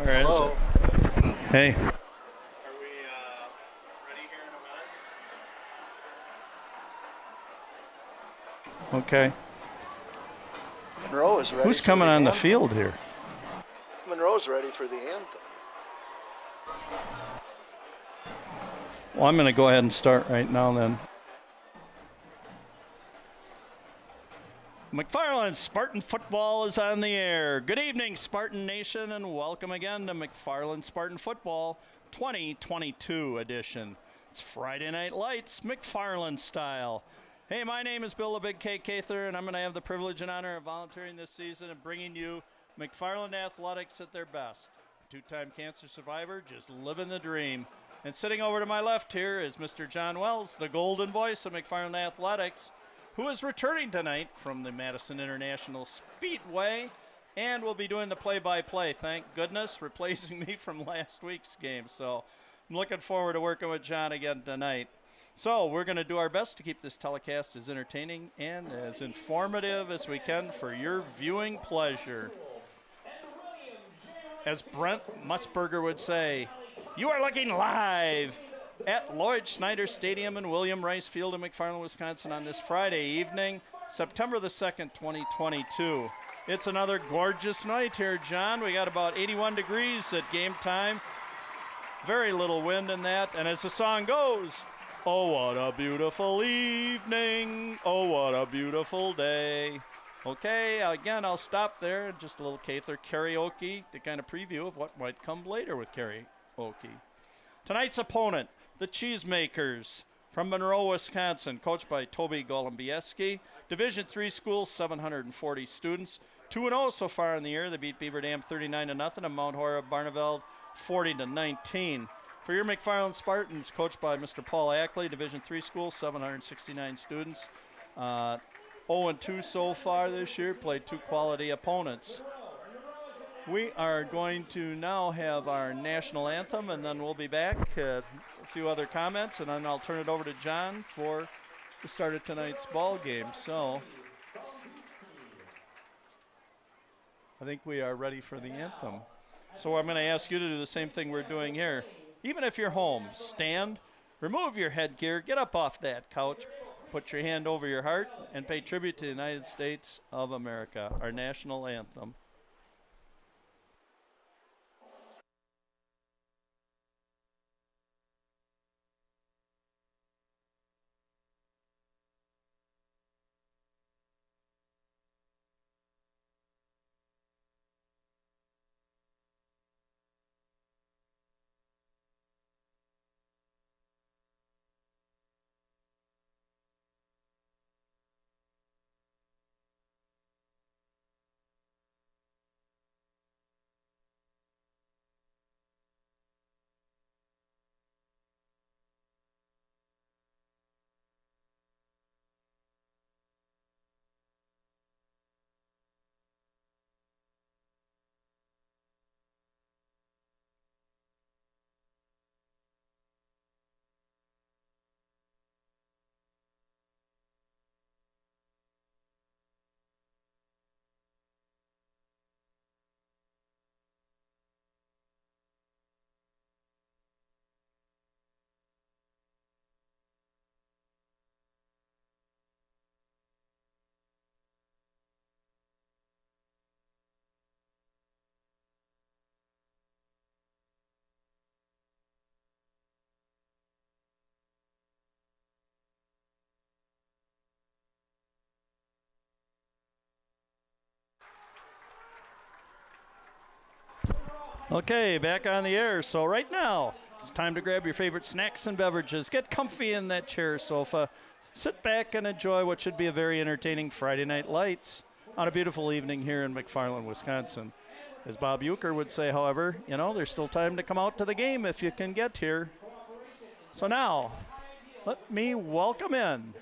Where is Hello. it? Hey. Are we ready here in a minute? Okay. Monroe is ready. Who's for coming the on the anthem. field here? Monroe's ready for the anthem. Well, I'm going to go ahead and start right now then. McFarland Spartan football is on the air. Good evening, Spartan Nation, and welcome again to McFarland Spartan Football 2022 edition. It's Friday Night Lights, McFarland style. Hey, my name is Bill the Big K. Cather, and I'm going to have the privilege and honor of volunteering this season and bringing you McFarland athletics at their best. Two-time cancer survivor, just living the dream. And sitting over to my left here is Mr. John Wells, the golden voice of McFarland athletics, who is returning tonight from the Madison International Speedway and will be doing the play-by-play, thank goodness, replacing me from last week's game. So I'm looking forward to working with John again tonight. So we're going to do our best to keep this telecast as entertaining and as informative as we can for your viewing pleasure. As Brent Mutzberger would say, you are looking live at Lloyd Schneider Stadium in William Rice Field in McFarland, Wisconsin on this Friday evening, September the 2nd, 2022. It's another gorgeous night here, John. We got about 81 degrees at game time. Very little wind in that. And as the song goes, oh, what a beautiful evening. Oh, what a beautiful day. Okay, again, I'll stop there. Just a little Cather karaoke to kind of preview of what might come later with karaoke. Tonight's opponent, the Cheesemakers from Monroe, Wisconsin, coached by Toby Golombieski. Division III school, 740 students. 2-0 so far in the year. They beat Beaver Dam 39-0 and Mount Horeb Barneveld 40-19. For your McFarland Spartans, coached by Mr. Paul Ackley, Division III school, 769 students. 0-2 so far this year, played two quality opponents. We are going to now have our national anthem, and then we'll be back. A few other comments, and then I'll turn it over to John for the start of tonight's ball game. So I think we are ready for the anthem. So I'm going to ask you to do the same thing we're doing here. Even if you're home, stand, remove your headgear, get up off that couch, put your hand over your heart, and pay tribute to the United States of America, our national anthem. Okay, back on the air. So right now, it's time to grab your favorite snacks and beverages. Get comfy in that chair or sofa. Sit back and enjoy what should be a very entertaining Friday Night Lights on a beautiful evening here in McFarland, Wisconsin. As Bob Euchre would say, however, you know, there's still time to come out to the game if you can get here. So now, let me welcome in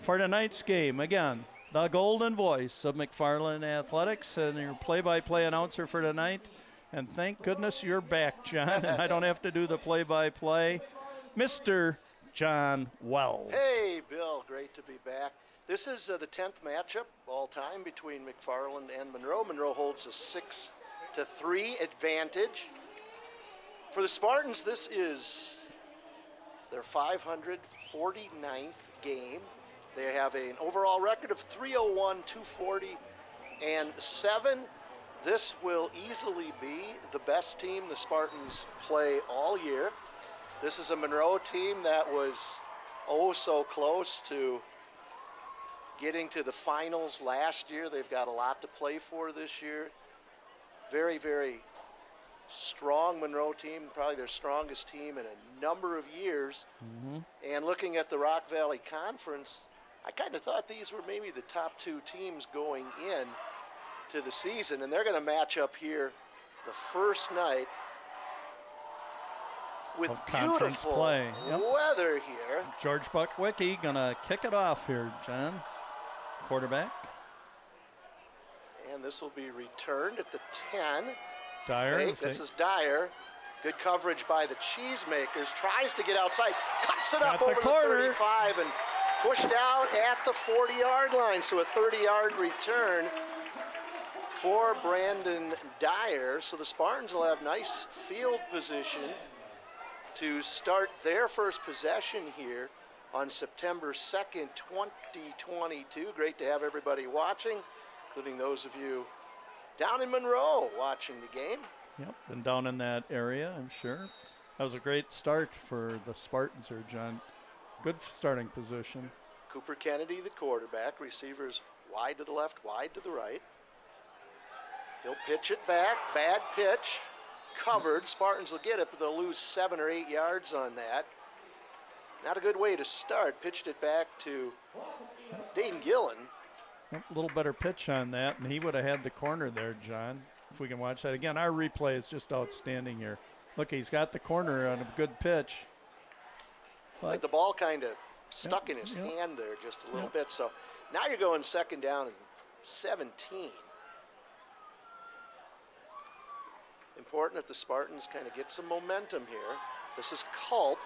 for tonight's game, again, the golden voice of McFarland Athletics and your play-by-play announcer for tonight. And thank goodness you're back, John, and I don't have to do the play-by-play. Mr. John Wells. Hey, Bill, great to be back. This is the 10th matchup all time between McFarland and Monroe. Monroe holds a 6 7-3 advantage. For the Spartans, this is their 549th game. They have an overall record of 301, 240, and 7. This will easily be the best team the Spartans play all year. This is a Monroe team that was oh so close to getting to the finals last year. They've got a lot to play for this year. Very, very strong Monroe team, probably their strongest team in a number of years. And looking at the Rock Valley Conference, I kind of thought these were maybe the top 2 teams going in to the season, and they're going to match up here the first night with beautiful play. weather here. George Buckwicki gonna kick it off here, John. Quarterback. And this will be returned at the 10. Dyer. Fake. This is Dyer. Good coverage by the Cheesemakers. Tries to get outside. Cuts it up over the 35 and pushed out at the 40-yard line. So a 30-yard return for Brandon Dyer. So the Spartans will have nice field position to start their first possession here on September 2nd, 2022. Great to have everybody watching, including those of you down in Monroe watching the game. Yep, and down in that area, I'm sure. That was a great start for the Spartans here, John. Good starting position. Cooper Kennedy, the quarterback. Receivers wide to the left, wide to the right. He'll pitch it back. Bad pitch. Covered. Spartans will get it, but they'll lose 7 or 8 yards on that. Not a good way to start. Pitched it back to Dane Gillen. A little better pitch on that, and he would have had the corner there, John. If we can watch that again. Our replay is just outstanding here. Look, he's got the corner on a good pitch. Like the ball kind of stuck in his hand there just a little bit. So now you're going second down and 17. Important that the Spartans kind of get some momentum here. This is Culp.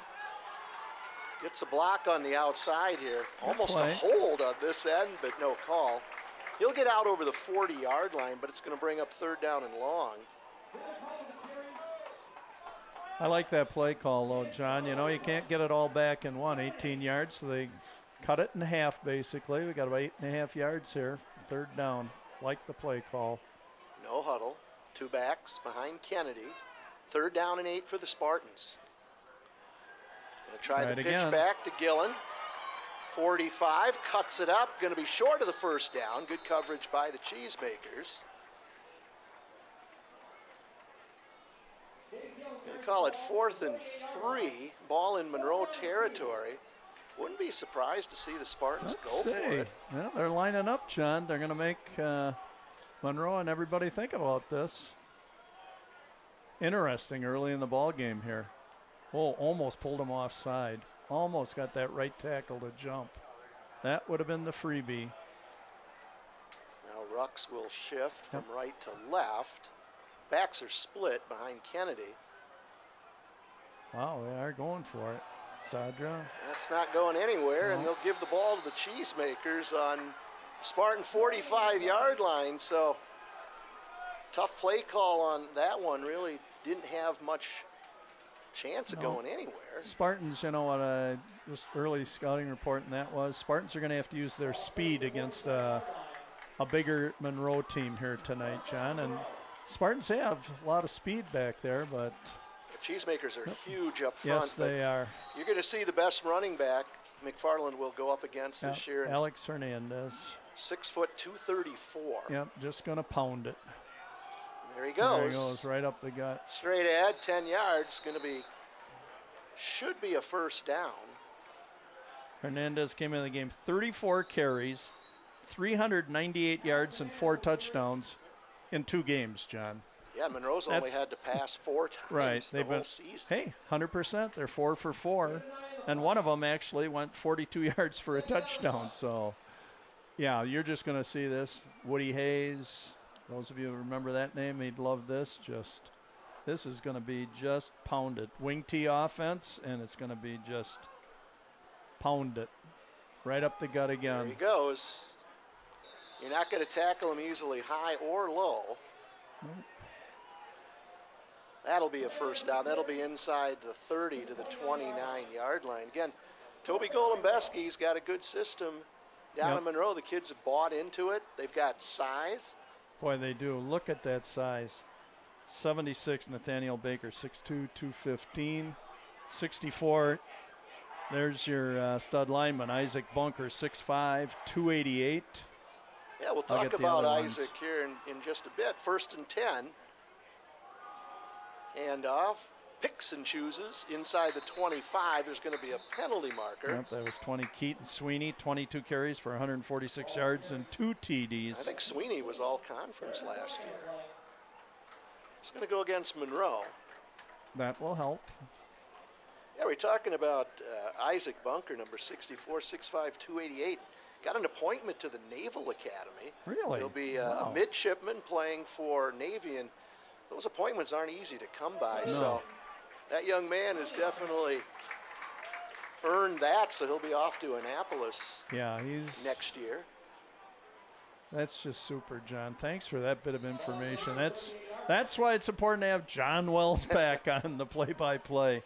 Gets a block on the outside here. Almost a hold on this end, but no call. He'll get out over the 40-yard line, but it's going to bring up 3rd down and long. I like that play call, though, John. You know, you can't get it all back in 18 yards, so they cut it in half, basically. We got about 8.5 yards here. 3rd down. Like the play call. No huddle. 2 backs behind Kennedy. 3rd down and 8 for the Spartans. Going to try the pitch again. Back to Gillen. 45, cuts it up. Going to be short of the 1st down. Good coverage by the Cheesemakers. Going to call it 4th and 3. Ball in Monroe territory. Wouldn't be surprised to see the Spartans go for it. Well, they're lining up, John. They're going to make Monroe and everybody think about this. Interesting early in the ball game here. Oh, almost pulled him offside. Almost got that right tackle to jump. That would have been the freebie. Now Rux will shift from right to left. Backs are split behind Kennedy. Wow, they are going for it. Sadra. That's not going anywhere, and they'll give the ball to the Cheesemakers on Spartan 45-yard line. So tough play call on that one. Really didn't have much chance of going anywhere. Spartans, you know what, just early scouting report, and that was Spartans are going to have to use their speed against a bigger Monroe team here tonight, John. And Spartans have a lot of speed back there, but the Cheesemakers are huge up front. Yes, they are. You're going to see the best running back McFarland will go up against this year. Alex Hernandez. 6 foot 234. Yep, just going to pound it. There he goes. There he goes, right up the gut. Straight ahead, 10 yards. Should be a 1st down. Hernandez came in the game 34 carries, 398 yards, and 4 touchdowns in 2 games, John. Yeah, Monroe's only had to pass 4 times right. the whole season. Hey, 100%. They're 4 for 4. And one of them actually went 42 yards for a touchdown. So, yeah, you're just going to see this. Woody Hayes. Those of you who remember that name, he'd love this. This is going to be just pounded. Wing T offense, and it's going to be just pound it. Right up the gut again. There he goes. You're not going to tackle him easily high or low. That'll be a first down. That'll be inside the 30 to the 29-yard line. Again, Toby Golombeski's got a good system down in Monroe. The kids have bought into it. They've got size. Boy, they do. Look at that size. 76, Nathaniel Baker, 6'2", 215. 64, there's your stud lineman, Isaac Bunker, 6'5", 288. Yeah, we'll talk about Isaac here in just a bit. 1st and 10. And off. Picks and chooses inside the 25. There's going to be a penalty marker. Yep, that was 20. Keaton Sweeney, 22 carries for 146 yards and 2 TDs. I think Sweeney was all conference last year. It's going to go against Monroe. That will help. Yeah, we're talking about Isaac Bunker, number 64, 6'5", 288. Got an appointment to the Naval Academy. Really? He'll be a midshipman playing for Navy, and those appointments aren't easy to come by. No. So that young man has definitely earned that, so he'll be off to Annapolis next year. That's just super, John. Thanks for that bit of information. That's why it's important to have John Wells back on the play-by-play.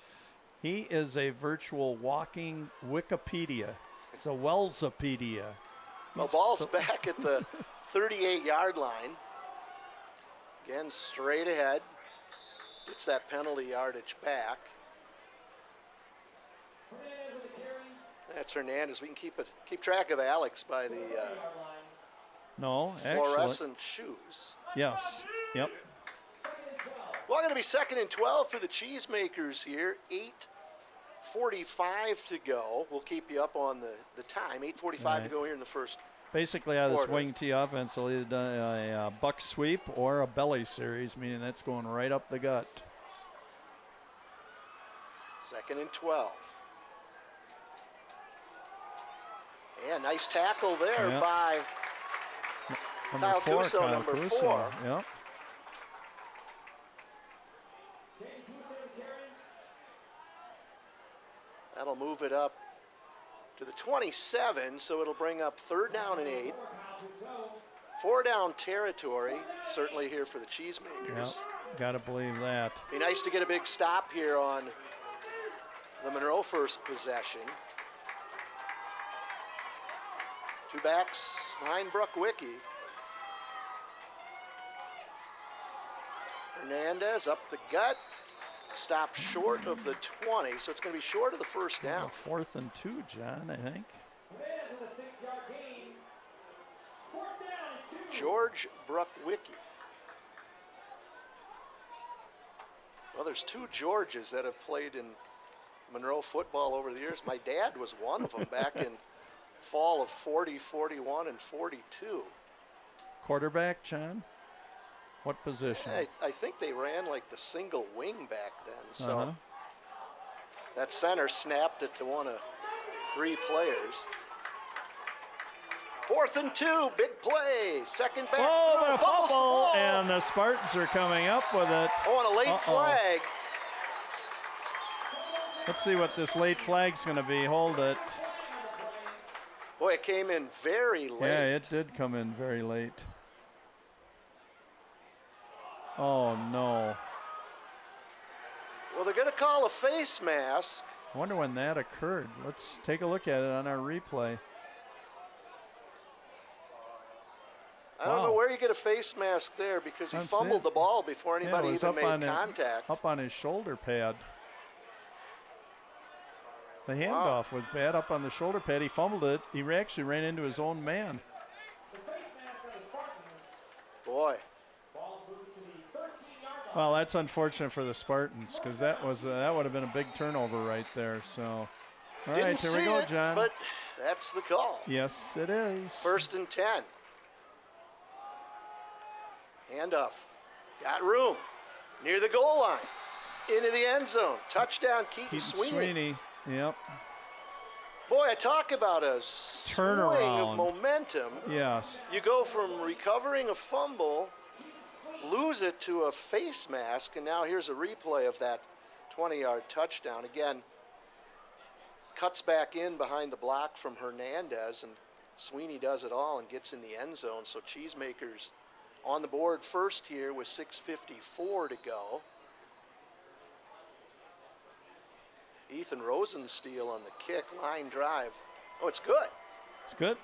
He is a virtual walking Wikipedia. It's a Wellsopedia. Well, ball's back at the 38-yard line. Again, straight ahead. Gets that penalty yardage back. That's Hernandez. We can keep track of Alex by the fluorescent shoes. Yes. Yep. Well, going to be 2nd and 12 for the Cheesemakers here. 8:45 to go. We'll keep you up on the time. 8:45 to go here in the first. Basically, out of this wing T offense, they'll either do a buck sweep or a belly series, meaning that's going right up the gut. 2nd and 12. Yeah, nice tackle there by Kyle Cuso, number 4. Yep. That'll move it up to the 27, so it'll bring up 3rd down and 8. 4-down territory, certainly here for the Cheesemakers. Yep. Gotta believe that. Be nice to get a big stop here on the Monroe first possession. 2 backs behind Bruckwicki. Hernandez up the gut. Stopped short of the 20, so it's going to be short of the first down. 4th and 2, John, I think. George Bruckwicki. Well, there's 2 Georges that have played in Monroe football over the years. My dad was one of them back in fall of 40, 41, and 42. Quarterback, John? What position? I think they ran like the single wing back then. So that center snapped it to one of 3 players. 4th and 2, big play. Second back. Oh, the fumble, and the Spartans are coming up with it. Oh, and a late flag. Let's see what this late flag's going to be. Hold it. Boy, it came in very late. Yeah, it did come in very late. Oh, no. Well, they're going to call a face mask. I wonder when that occurred. Let's take a look at it on our replay. I don't know where you get a face mask there because he fumbled the ball before anybody even made contact. Up on his shoulder pad. The handoff was bad up on the shoulder pad. He fumbled it. He actually ran into his own man. Boy. Well, that's unfortunate for the Spartans because that would have been a big turnover right there. So, all right, here we go, John. But that's the call. Yes, it is. 1st and 10. Handoff. Got room. Near the goal line. Into the end zone. Touchdown, Keaton Sweeney. Yep. Boy, I talk about a swing of momentum. Yes. You go from recovering a fumble, lose it to a face mask, and now here's a replay of that 20-yard touchdown. Again, cuts back in behind the block from Hernandez, and Sweeney does it all and gets in the end zone. So Cheesemakers on the board first here with 6:54 to go. Ethan Rosensteel on the kick, line drive. Oh, it's good. It's good.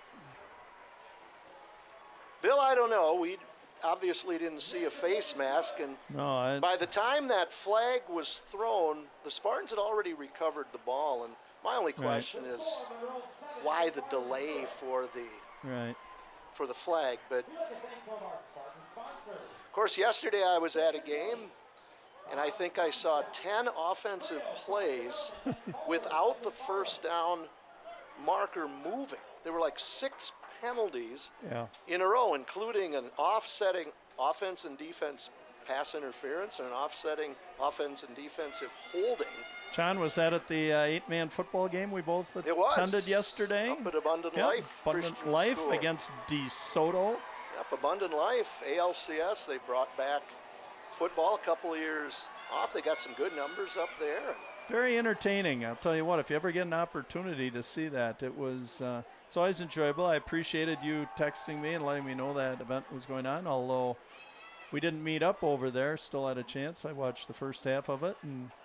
Bill, I don't know. We obviously didn't see a face mask, and No, by the time that flag was thrown, the Spartans had already recovered the ball. And my only question is why the delay for the flag? But of course, yesterday I was at a game, and I think I saw 10 offensive plays without the first down marker moving. There were like 6 penalties in a row, including an offsetting offense and defense pass interference and an offsetting offense and defensive holding. John, was that at the 8-man football game we both attended yesterday? Up at Abundant Life. Abundant Life School. Against DeSoto. Yep, Abundant Life, ALCS. They brought back football a couple of years off. They got some good numbers up there. Very entertaining. I'll tell you what, if you ever get an opportunity to see that, it was it's always enjoyable. I appreciated you texting me and letting me know that event was going on, although we didn't meet up over there. Still had a chance. I watched the first half of it.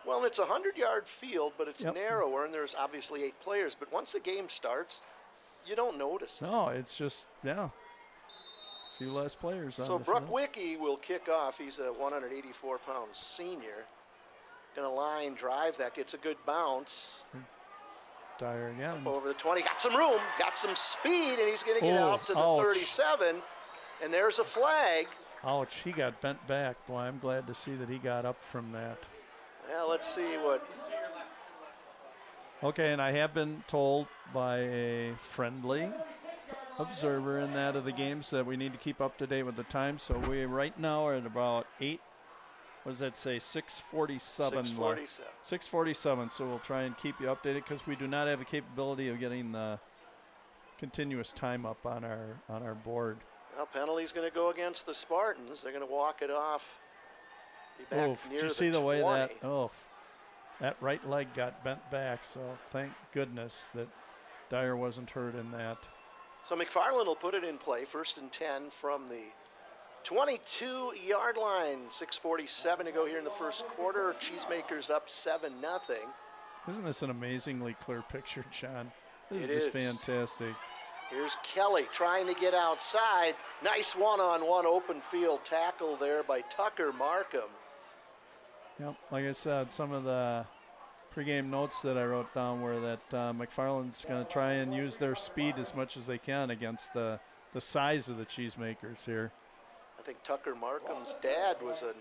Well, it's a 100-yard field, but it's narrower, and there's obviously 8 players. But once the game starts, you don't notice. No, it's just, a few less players. So Brooke Wicke will kick off. He's a 184-pound senior. Going to line drive. That gets a good bounce. Dyer again. Up over the 20. Got some room. Got some speed, and he's going to get out to the 37. And there's a flag. Ouch, he got bent back. Boy, I'm glad to see that he got up from that. Well, let's see what. Okay, and I have been told by a friendly observer in that of the games that we need to keep up to date with the time. So we right now are at about 8. What does that say? 6:47. 6:47. So we'll try and keep you updated because we do not have the capability of getting the continuous time up on our board. Well, penalty's going to go against the Spartans. They're going to walk it off. Be back near did you see the 20. way that right leg got bent back? So thank goodness that Dyer wasn't hurt in that. So McFarland will put it in play. 1st and 10 from the 22-yard line. 6:47 to go here in the first quarter. Cheesemakers up 7-0. Isn't this an amazingly clear picture, John? It is is fantastic. Here's Kelly trying to get outside. Nice one-on-one open field tackle there by Tucker Markham. Yep, like I said, some of the pregame notes that I wrote down were that McFarland's going to try and use their speed as much as they can against the size of the Cheesemakers here. I think Tucker Markham's dad was an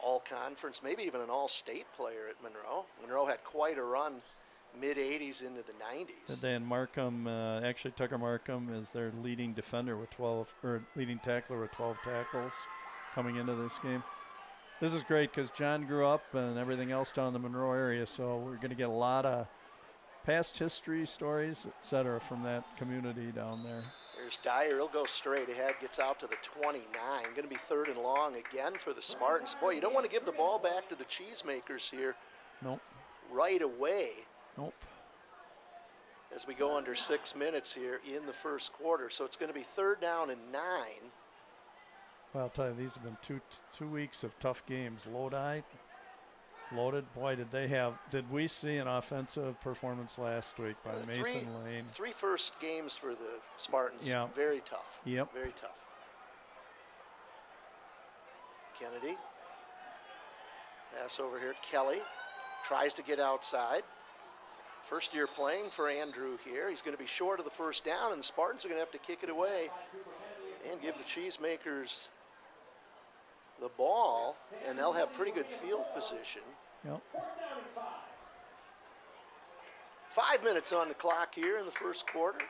all-conference, maybe even an all-state player at Monroe. Monroe had quite a run, mid-'80s into the 90s. Dan Markham, actually Tucker Markham is their leading defender with 12, or leading tackler with 12 tackles coming into this game. This is great because John grew up and everything else down in the Monroe area, so we're going to get a lot of past history stories, etc., from that community down there. There's Dyer. He'll go straight ahead, gets out to the 29. Going to be 3rd and long again for the Spartans. Boy, you don't want to give the ball back to the Cheesemakers here. Nope. Right away. Nope. As we go under 6 minutes here in the first quarter. So it's going to be 3rd down and 9. Well, I'll tell you, these have been two weeks of tough games. Lodi, loaded. Boy, did we see an offensive performance last week by Mason Lane. 3 first games for the Spartans. Yeah. Very tough. Yep. Very tough. Kennedy. Pass over here. Kelly tries to get outside. First year playing for Andrew here. He's going to be short of the first down, and the Spartans are going to have to kick it away and give the Cheesemakers the ball, and they'll have pretty good field position. Yep. 5 minutes on the clock here in the first quarter.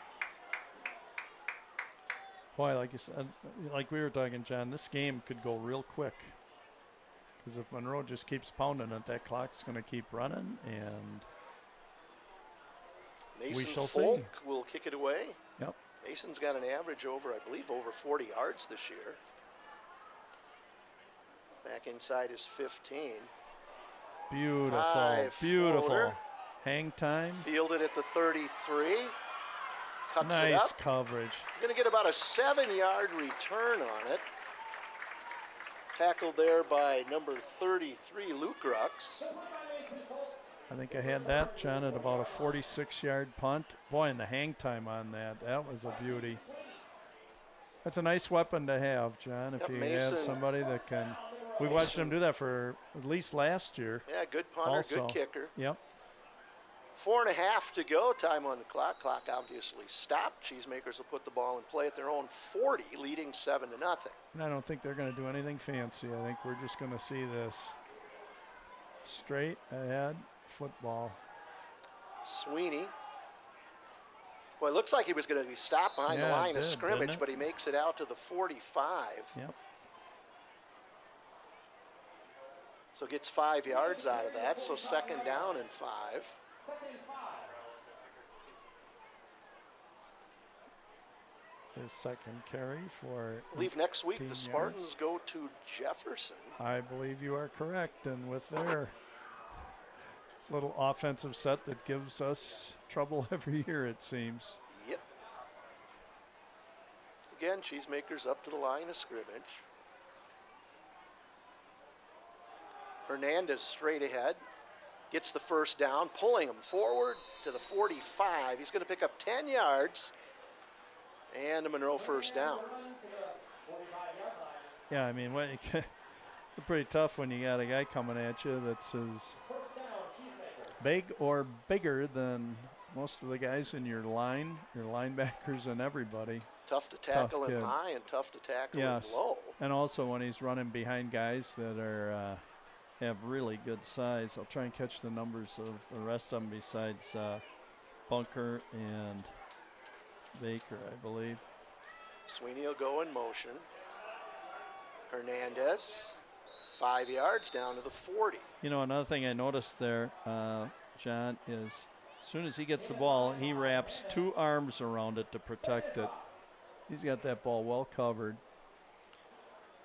Boy, like you said, like we were talking, John, this game could go real quick. Because if Monroe just keeps pounding it, that clock's going to keep running, and Mason we shall Folk see. will kick it away. Yep. Mason's got an average over 40 yards this year. Back inside his 15. Beautiful, beautiful. Floater. Hang time. Fielded at the 33. Cuts it Nice up. coverage. Going to get about a 7-yard return on it. Tackled there by number 33, Luke Rux. I think I had that, John, at about a 46-yard punt. Boy, and the hang time on that was a beauty. That's a nice weapon to have, John, if you Mason. have somebody that can. We watched him do that for at least last year. Yeah, good punter, also. good kicker. Yep. 4.5 to go, time on the clock. Clock obviously stopped. Cheesemakers will put the ball in play at their own 40, leading 7-0. And I don't think they're going to do anything fancy. I think we're just going to see this straight ahead football. Sweeney. Well, it looks like he was going to be stopped behind the line of scrimmage, but he makes it out to the 45. Yep. So gets 5 yards out of that, so 2nd down and 5. His second carry for. I believe next week the Spartans yards. go to Jefferson. I believe you are correct, and with their little offensive set that gives us trouble every year, it seems. Yep. Again, Cheesemakers up to the line of scrimmage. Hernandez straight ahead. Gets the first down, pulling him forward to the 45. He's going to pick up 10 yards. And a Monroe first down. Yeah, I mean, it's pretty tough when you got a guy coming at you that's as big or bigger than most of the guys in your line, your linebackers and everybody. Tough to tackle him high and tough to tackle him low. And also when he's running behind guys that are have really good size. I'll try and catch the numbers of the rest of them besides Bunker and Baker, I believe. Sweeney will go in motion. Hernandez, 5 yards down to the 40. You know, another thing I noticed there, John, is as soon as he gets the ball, he wraps 2 arms around it to protect it. He's got that ball well covered.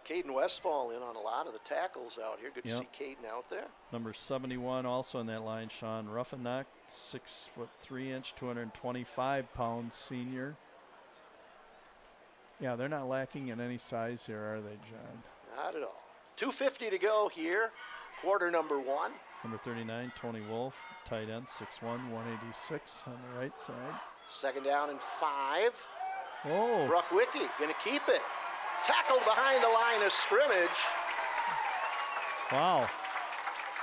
Caden Westfall in on a lot of the tackles out here. Good to see Caden out there. Number 71 also in that line, Sean Ruffenach, 6'3", 225-pound senior. Yeah, they're not lacking in any size here, are they, John? Not at all. 2:50 to go here, quarter number 1. Number 39, Tony Wolf, tight end, 6'1", 186 on the right side. 2nd down and 5. Oh. Bruckwicki going to keep it. Tackled behind the line of scrimmage. Wow.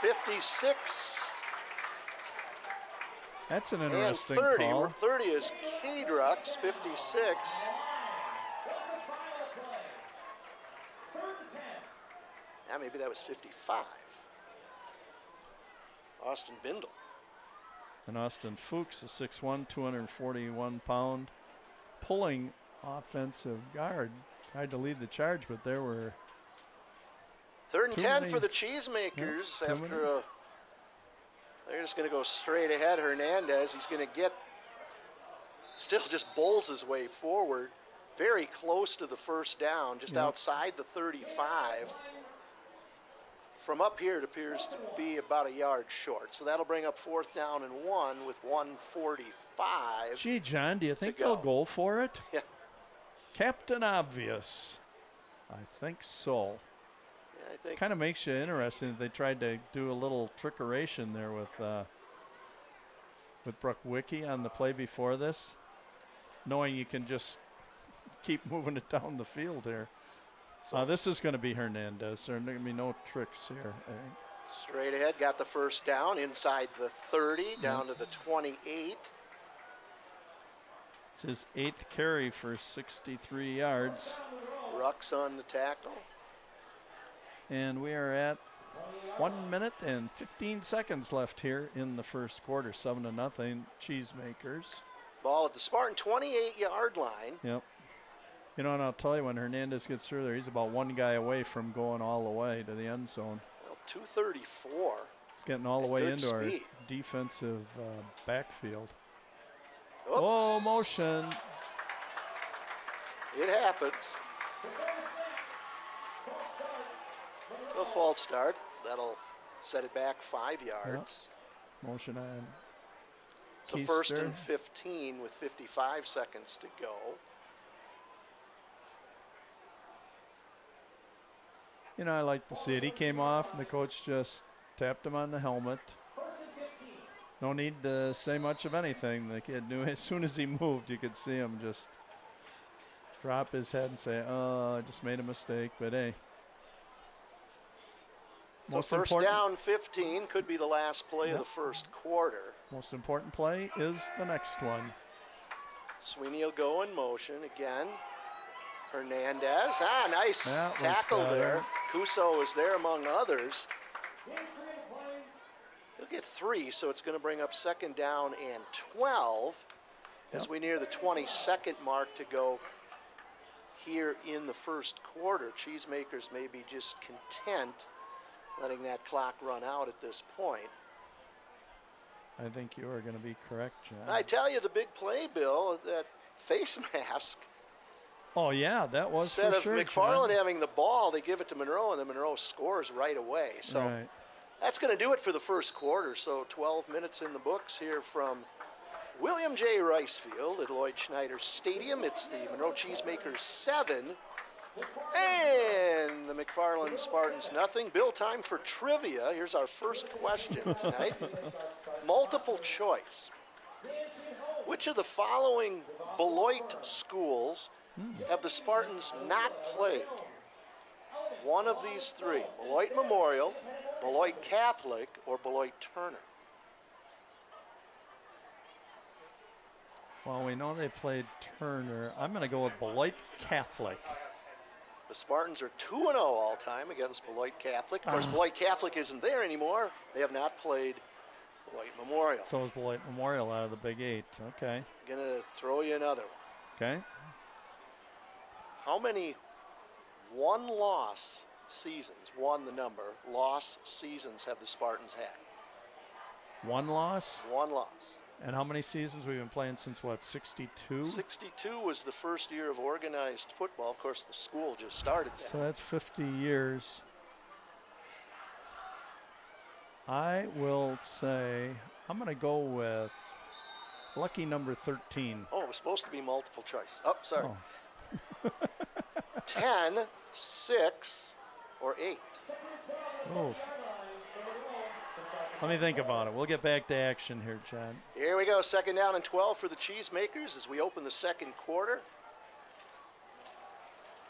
56. That's an interesting and 30. call. 30 is Kedrux, 56. Yeah, maybe that was 55. Austin Bindle. And Austin Fuchs, a 6'1", 241-pound, pulling offensive guard. Tried to lead the charge, but there were 3rd and 10 for the Cheesemakers. After they're just going to go straight ahead. Hernandez, he's going to still just bowls his way forward, very close to the first down, just outside the 35. From up here, it appears to be about a yard short. So that'll bring up 4th down and 1 with 1:45. Gee, John, do you think they'll go for it? Yeah. Captain Obvious. I think so. Yeah, I think kind of makes you interested if they tried to do a little trickeration there with Bruckwicki on the play before this, knowing you can just keep moving it down the field here. So this is going to be Hernandez. There are going to be no tricks here. Straight ahead, got the first down inside the 30, down to the 28. It's his 8th carry for 63 yards. Rucks on the tackle. And we are at 1 minute and 15 seconds left here in the first quarter. 7-0, Cheesemakers. Ball at the Spartan 28-yard line. Yep. You know, and I'll tell you, when Hernandez gets through there, he's about one guy away from going all the way to the end zone. Well, 234. He's getting all the way into our defensive backfield. Oh, motion. It happens. So a false start. That'll set it back 5 yards. Yep. Motion on. So Keister. 1st and 15 with 55 seconds to go. You know, I like to see it. He came off, and the coach just tapped him on the helmet. No need to say much of anything. The kid knew as soon as he moved, you could see him just drop his head and say, oh, I just made a mistake, but hey. So first down 15 could be the last play of the first quarter. Most important play is the next one. Sweeney will go in motion again. Hernandez, nice tackle there. Cuso is there among others. He'll get 3, so it's going to bring up second down and 12 as we near the 22nd mark to go here in the first quarter. Cheesemakers may be just content letting that clock run out at this point. I think you are going to be correct, John. I tell you, the big play, Bill, that face mask. Oh, yeah, that was Instead for of sure, McFarland John. having the ball, they give it to Monroe, and then Monroe scores right away. So that's going to do it for the first quarter. So 12 minutes in the books here from William J. Rice Field at Lloyd Schneider Stadium. It's the Monroe Cheesemakers 7 and the McFarland Spartans nothing. Bill, time for trivia. Here's our first question tonight. Multiple choice. Which of the following Beloit schools have the Spartans not played? One of these 3, Beloit Memorial, Beloit Catholic, or Beloit Turner. Well, we know they played Turner. I'm going to go with Beloit Catholic. The Spartans are 2-0 all time against Beloit Catholic. Of course, Beloit Catholic isn't there anymore. They have not played Beloit Memorial. So is Beloit Memorial out of the Big 8. Okay. Going to throw you another one. Okay. How many one-loss seasons, one the number, loss seasons have the Spartans had? 1 loss? 1 loss. And how many seasons we've been playing since, what, 62? 62 was the first year of organized football. Of course, the school just started that. So that's 50 years. I will say, I'm going to go with lucky number 13. Oh, it was supposed to be multiple choice. Oh, sorry. Oh. 10, 6, or 8. Oh. Let me think about it. We'll get back to action here, John. Here we go, second down and 12 for the Cheesemakers as we open the second quarter.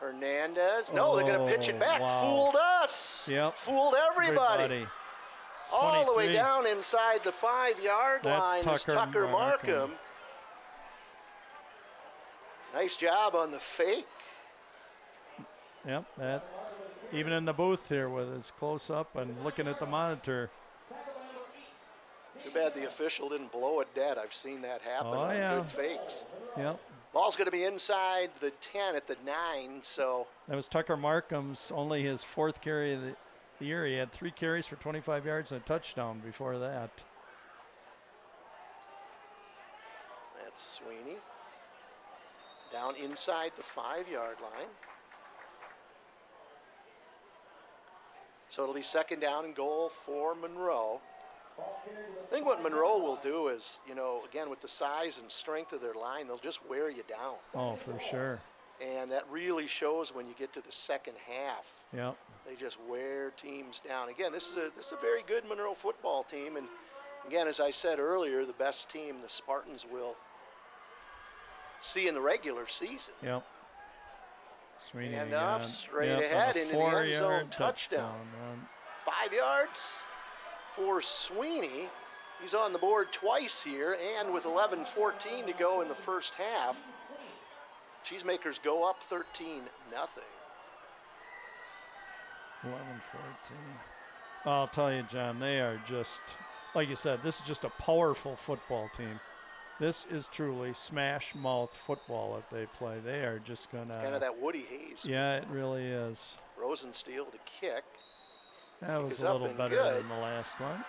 Hernandez. No, they're going to pitch it back. Wow. Fooled us. Yep. Fooled everybody. All the way down inside the 5-yard line is Tucker Markham. Nice job on the fake. Yep, that even in the booth here with his close up and looking at the monitor. Too bad the official didn't blow it dead. I've seen that happen on good fakes. Yep. Ball's going to be inside the 10 at the 9, so. That was Tucker Markham's only his 4th carry of the year. He had 3 carries for 25 yards and a touchdown before that. That's Sweeney. Down inside the 5-yard line. So it'll be second down and goal for Monroe. I think what Monroe will do is, you know, again, with the size and strength of their line, they'll just wear you down. Oh, for sure. And that really shows when you get to the second half. Yep. They just wear teams down. Again, this is a very good Monroe football team. And again, as I said earlier, the best team the Spartans will see in the regular season. Yep. Sweeney and off, straight ahead into the end zone, touchdown. 5 yards for Sweeney. He's on the board twice here, and with 11:14 to go in the first half, Cheesemakers go up 13-0. 11-14. I'll tell you, John, they are just, like you said, this is just a powerful football team. This is truly smash mouth football that they play. They are just going to. It's kind of that Woody Hayes. Yeah, it really is. Rosensteel to kick. That was a little better than the last one.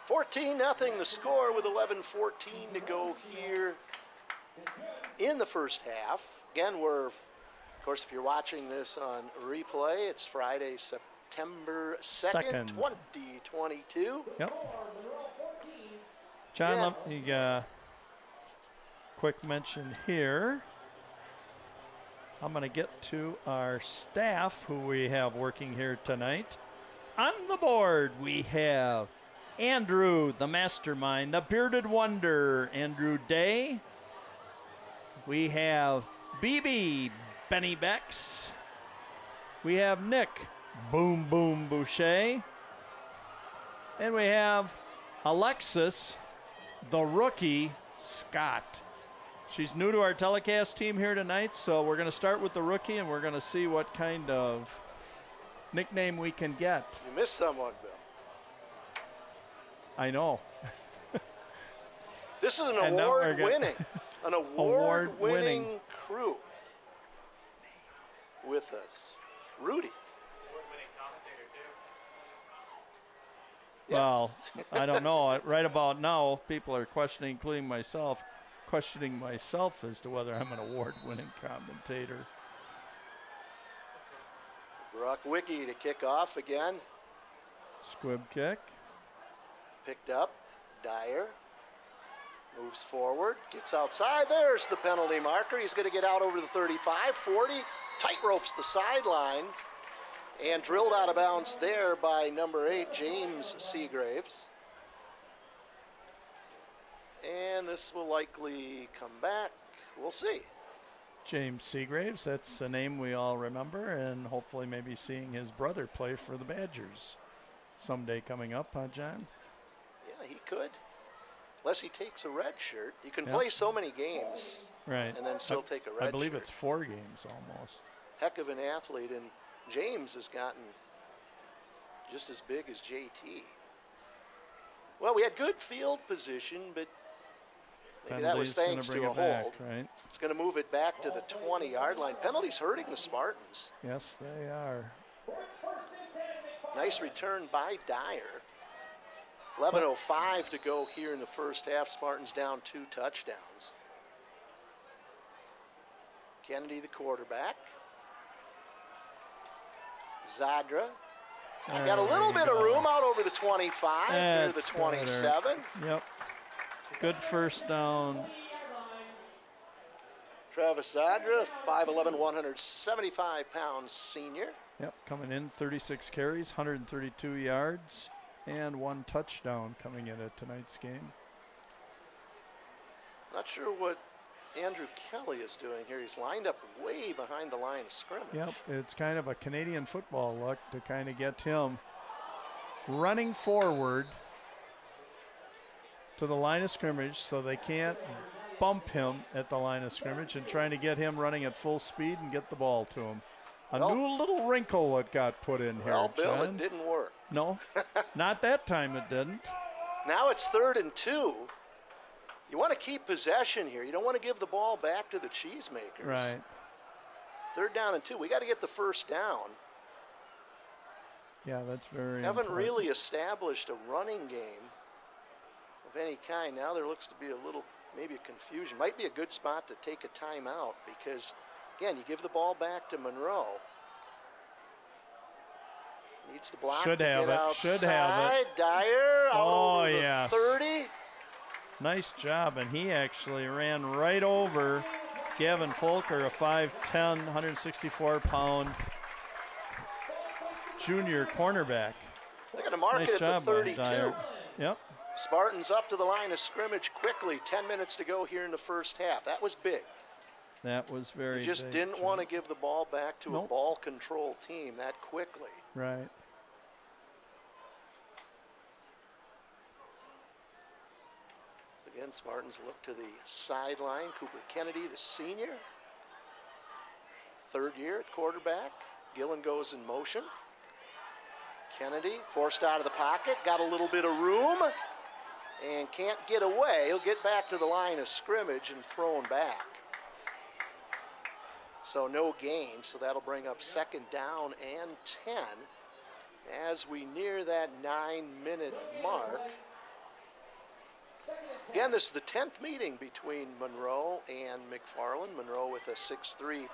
14-0 the score with 11:14 to go here in the first half. Again, of course, if you're watching this on replay, it's Friday, September 2nd, 2022. Yep. John, let me quick mention here. I'm going to get to our staff who we have working here tonight. On the board, we have Andrew, the mastermind, the bearded wonder, Andrew Day. We have BB, Benny Becks. We have Nick, Boom Boom Boucher. And we have Alexis, the rookie, Scott. She's new to our telecast team here tonight, so we're going to start with the rookie, and we're going to see what kind of nickname we can get. You missed someone, Bill. I know. This is an award-winning crew with us. Rudy. Award-winning commentator, too. Yes. Well, I don't know. Right about now, people are questioning, including myself, as to whether I'm an award-winning commentator. Brock Wicki to kick off again. Squib kick. Picked up. Dyer moves forward, gets outside. There's the penalty marker. He's going to get out over the 35, 40. Tight ropes the sidelines. And drilled out of bounds there by number 8, James Seagraves. And this will likely come back. We'll see. James Seagraves, that's a name we all remember, and hopefully maybe seeing his brother play for the Badgers someday coming up, huh, John? Yeah, he could. Unless he takes a red shirt. You can play so many games. Right. And then still take a red shirt. I believe it's 4 games almost. Heck of an athlete, and James has gotten just as big as JT. Well, we had good field position, but maybe that was thanks to a hold. Right? It's going to move it back to the 20-yard line. Penalties hurting the Spartans. Yes, they are. Nice return by Dyer. 11:05 to go here in the first half. Spartans down 2 touchdowns. Kennedy, the quarterback. Zadra. Got a little bit of room out over the 25, near the 27. Better. Yep. Good first down. Travis Zadra, 5'11", 175-pound senior. Yep, coming in 36 carries, 132 yards, and 1 touchdown coming in at tonight's game. Not sure what Andrew Kelly is doing here. He's lined up way behind the line of scrimmage. Yep, it's kind of a Canadian football look to kind of get him running forward to the line of scrimmage so they can't bump him at the line of scrimmage, and trying to get him running at full speed and get the ball to him. New little wrinkle that got put in here, Well, Bill, John. it didn't work. No, not that time it didn't. Now it's 3rd and 2. You want to keep possession here. You don't want to give the ball back to the Cheesemakers. Right. 3rd down and 2. We got to get the first down. Yeah, that's very Haven't important. really established a running game of any kind. Now there looks to be a little, maybe a confusion. Might be a good spot to take a timeout because, again, you give the ball back to Monroe. Needs the block Should to have get it. outside. Should have it. Dyer out over the yeah. 30. Nice job, and he actually ran right over Gavin Folker, a 5'10", 164-pound junior cornerback. They're going to mark Nice it at job the by 32. Dyer. Yep. Spartans up to the line of scrimmage quickly. 10 minutes to go here in the first half. That was big. That was very You just big, didn't John. want to give the ball back to a ball control team that quickly. Right. So again, Spartans look to the sideline. Cooper Kennedy, the senior. 3rd year at quarterback. Gillen goes in motion. Kennedy forced out of the pocket, got a little bit of room, and can't get away. He'll get back to the line of scrimmage and thrown back. So no gain, so that'll bring up 2nd down and 10 as we near that 9-minute mark. Again, this is the 10th meeting between Monroe and McFarland. Monroe with a 6-3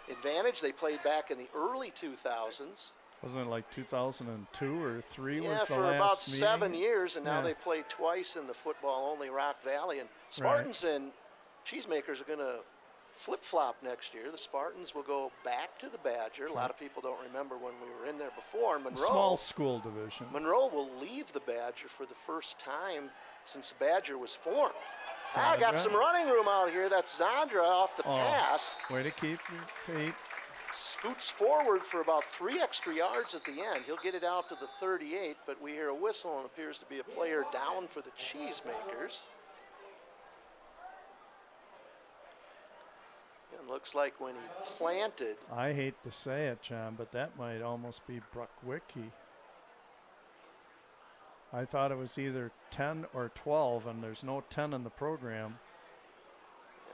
advantage. They played back in the early 2000s. Wasn't it like 2002 or 3 Yeah, was the for last about meeting? 7 years, and now Yeah. they played twice in the football-only Rock Valley. And Spartans and Cheesemakers are going to flip-flop next year. The Spartans will go back to the Badger. A lot of people don't remember when we were in there before. Monroe, small school division. Monroe will leave the Badger for the first time since the Badger was formed. I got some running room out here. That's Zandra off the pass. Way to keep your feet. Scoots forward for about 3 extra yards at the end. He'll get it out to the 38, but we hear a whistle and appears to be a player down for the Cheesemakers. And looks like when he planted. I hate to say it, John, but that might almost be Bruckwicki. I thought it was either 10 or 12, and there's no 10 in the program.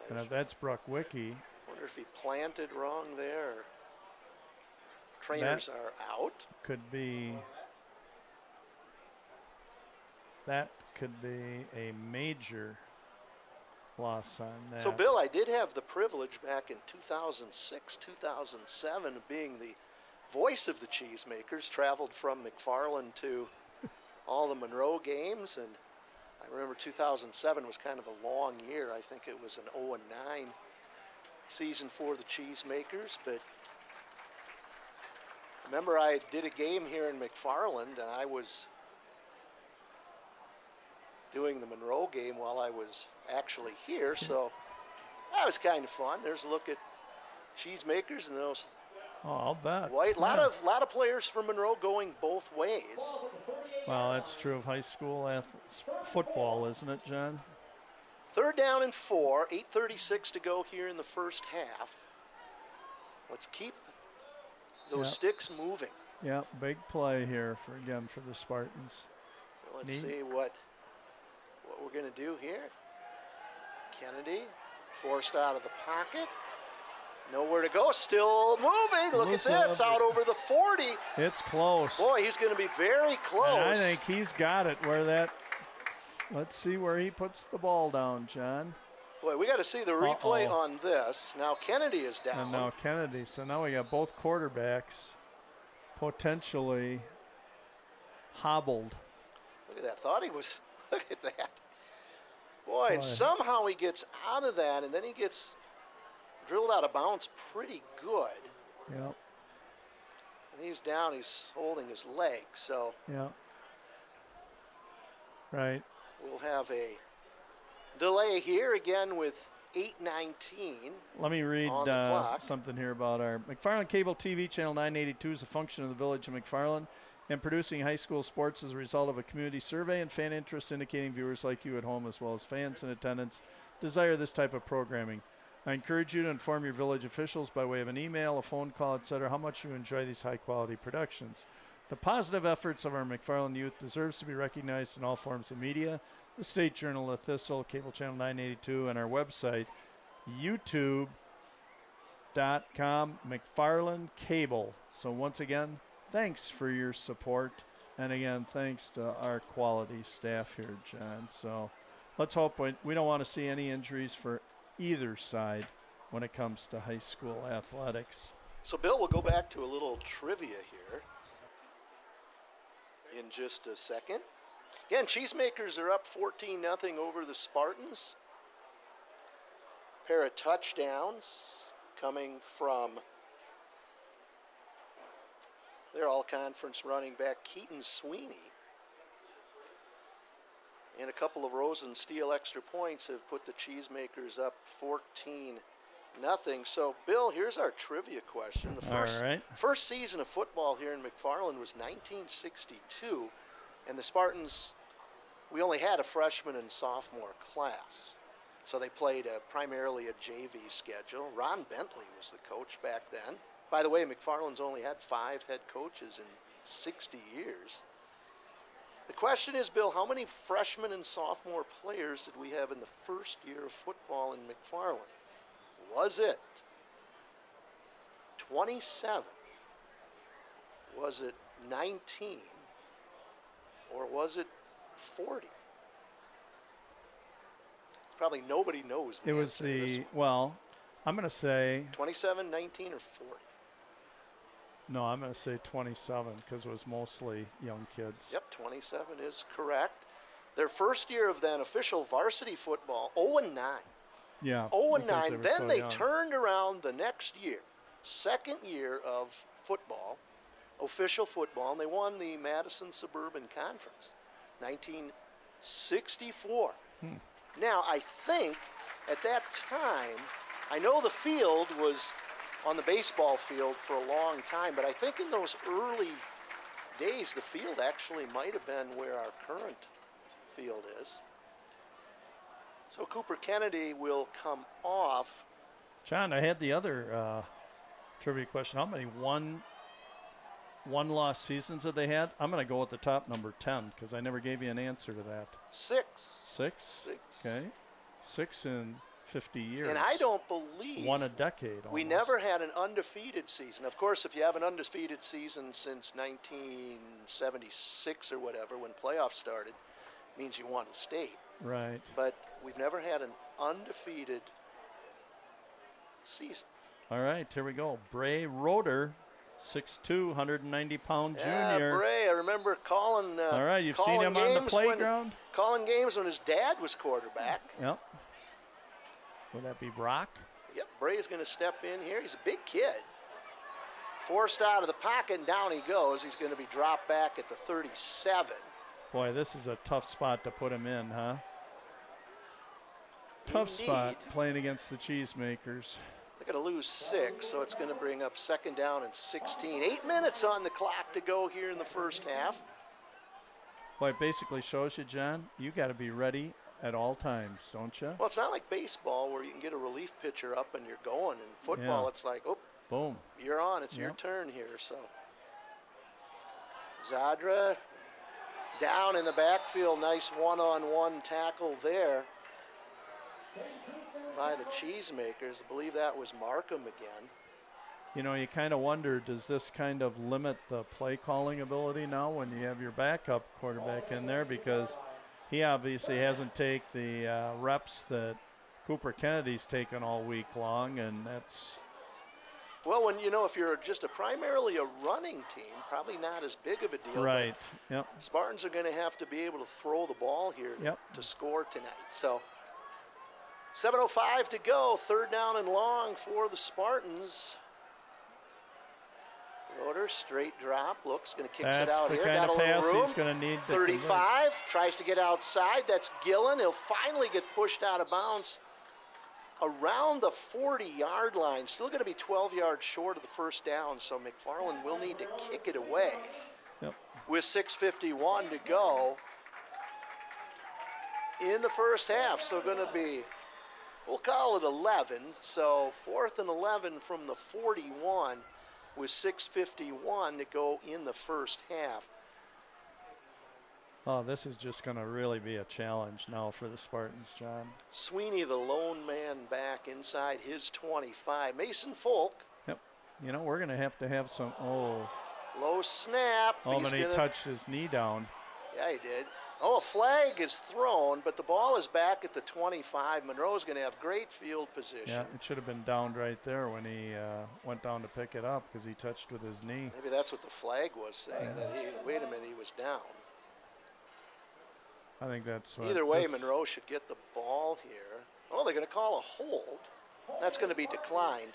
And if that's Bruckwicki. Wonder if he planted wrong there. Trainers are out. Could be. That could be a major loss on that. So, Bill, I did have the privilege back in 2006, 2007 of being the voice of the Cheesemakers. Traveled from McFarland to all the Monroe games, and I remember 2007 was kind of a long year. I think it was an 0-9 season for the Cheesemakers, but remember I did a game here in McFarland, and I was doing the Monroe game while I was actually here, so that was kind of fun. There's a look at Cheesemakers and those. Oh, I'll bet. White, lot of players from Monroe going both ways. Well, that's true of high school football, isn't it, John? 3rd down and 4, 8:36 to go here in the first half. Let's keep those sticks moving. Yeah, big play here for the Spartans. So let's see what we're going to do here. Kennedy forced out of the pocket. Nowhere to go, still moving. Look at this, out over the 40. It's close. Boy, he's going to be very close. And I think he's got it where that, let's see where he puts the ball down, John. Boy, we got to see the replay on this. Now Kennedy is down. And now Kennedy, so now we got both quarterbacks potentially hobbled. Look at that, thought he was, look at that. Boy, and somehow he gets out of that, and then he gets drilled out of bounds pretty good. Yeah. And he's down, he's holding his leg, so. Yeah. Right. We'll have a delay here again with 8:19. Let me read something here about our McFarland Cable TV Channel 982 is a function of the Village of McFarland and producing high school sports as a result of a community survey and fan interest indicating viewers like you at home as well as fans in attendance desire this type of programming. I encourage you to inform your village officials by way of an email, a phone call, etc., how much you enjoy these high-quality productions. The positive efforts of our McFarland youth deserves to be recognized in all forms of media. The State Journal, The Thistle, Cable Channel 982, and our website, youtube.com, McFarland Cable. So once again, thanks for your support. And again, thanks to our quality staff here, John. So let's hope we don't want to see any injuries for either side when it comes to high school athletics. So, Bill, we'll go back to a little trivia here in just a second. Again, Cheesemakers are up 14-0 over the Spartans. Pair of touchdowns coming from their all-conference running back, Keaton Sweeney. And a couple of Rosen Steel extra points have put the Cheesemakers up 14-0. So, Bill, here's our trivia question. The first season of football here in McFarland was 1962, and the Spartans, we only had a freshman and sophomore class. So they played primarily a JV schedule. Ron Bentley was the coach back then. By the way, McFarland's only had 5 head coaches in 60 years. The question is, Bill, how many freshmen and sophomore players did we have in the first year of football in McFarland? Was it 27? Was it 19? Or was it 40? Probably nobody knows the answer to this one. I'm going to say 27, 19, or 40. No, I'm going to say 27 because it was mostly young kids. Yep, 27 is correct. Their first year of then official varsity football, 0-9. Yeah. 0-9. Then so they young. turned around the next year, second year of football, official football, and they won the Madison Suburban Conference, 1964. Now, I think at that time, I know the field was on the baseball field for a long time, but I think in those early days, the field actually might have been where our current field is. So Cooper Kennedy will come off. John, I had the other trivia question. How many one-loss seasons have they had? I'm going to go with the top number, 10, because I never gave you an answer to that. 6. 6? Okay. 6 in 50 years. And I don't believe one a decade almost. we never had an undefeated season. Of course, if you have an undefeated season since 1976 or whatever, when playoffs started, it means you won a state. Right. But we've never had an undefeated season. All right, here we go. Bray Roeder, 6'2", 190-pound Yeah, junior. Bray, I remember calling. All right, you've seen calling him on the games playground? calling games when his dad was quarterback. Yep. Would that be Brock? Yep, Bray's going to step in here. He's a big kid. Forced out of the pocket, and down he goes. He's going to be dropped back at the 37. Boy, this is a tough spot to put him in, huh? Tough Indeed. spot playing against the Cheesemakers. They're going to lose 6, so it's going to bring up 2nd down and 16. 8 minutes on the clock to go here in the first half. Boy, it basically shows you, John, you got to be ready at all times, don't you? Well, it's not like baseball where you can get a relief pitcher up and you're going. In football, Yeah. it's like, oh, Boom. you're on. It's your Yep. turn here. So Zadra down in the backfield. Nice one-on-one tackle there by the Cheesemakers. I believe that was Markham again. You know, you kind of wonder, does this kind of limit the play calling ability now when you have your backup quarterback in there? Because he obviously hasn't taken the reps that Cooper Kennedy's taken all week long, and that's... Well, when if you're just primarily a running team, probably not as big of a deal. Right, yep. But Spartans are going to have to be able to throw the ball here to score tonight. So 7:05 to go, 3rd down and long for the Spartans. Roeder, straight drop, looks, going to kicks it That's out the here. kind Got of a little pass room. he's going to need to 35, tries to get outside. That's Gillen. He'll finally get pushed out of bounds around the 40-yard line. Still going to be 12 yards short of the first down, so McFarland will need to kick it away. Yep. With 6:51 to go in the first half. So going to be, we'll call it 11. So 4th and 11 from the 41 with 6:51 to go in the first half. Oh, this is just going to really be a challenge now for the Spartans, John. Sweeney, the lone man, back inside his 25. Mason Folk. Yep. You know, we're going to have some, Low snap. but he touched his knee down. Yeah, he did. Oh, a flag is thrown, but the ball is back at the 25. Monroe's going to have great field position. Yeah, it should have been downed right there when he went down to pick it up because he touched with his knee. Maybe that's what the flag was saying, that wait a minute, he was down. I think that's what Either way, Monroe should get the ball here. Oh, they're going to call a hold. That's going to be declined.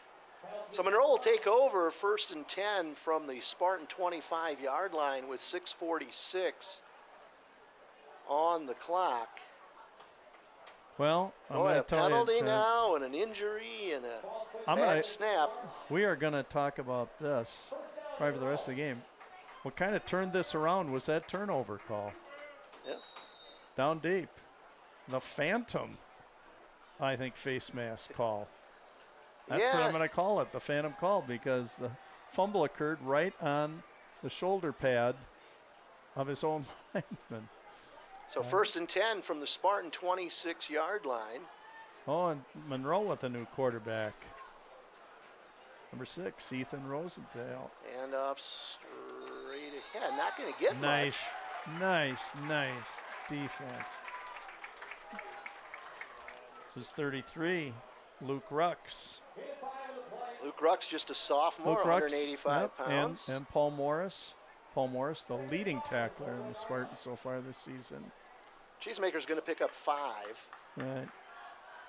So Monroe will take over 1st and 10 from the Spartan 25-yard line with 6:46 on the clock. Well, I'm Boy, going a to tell penalty you, now and an injury and a bad snap. we are going to talk about this probably for the rest of the game. What kind of turned this around was that turnover call. Yeah. Down deep. The phantom, I think, face mask call. That's what I'm going to call it, the phantom call, because the fumble occurred right on the shoulder pad of his own lineman. So 1st and 10 from the Spartan 26-yard line. Oh, and Monroe with a new quarterback. Number 6, Ethan Rosenthal. And off straight ahead. Not going to get Nice much. defense. This is 33, Luke Rux. Luke Ruck's just a sophomore, 185 pounds. And Paul Morris. Paul Morris, the leading tackler in the Spartans so far this season. Cheesemaker's going to pick up 5. Right.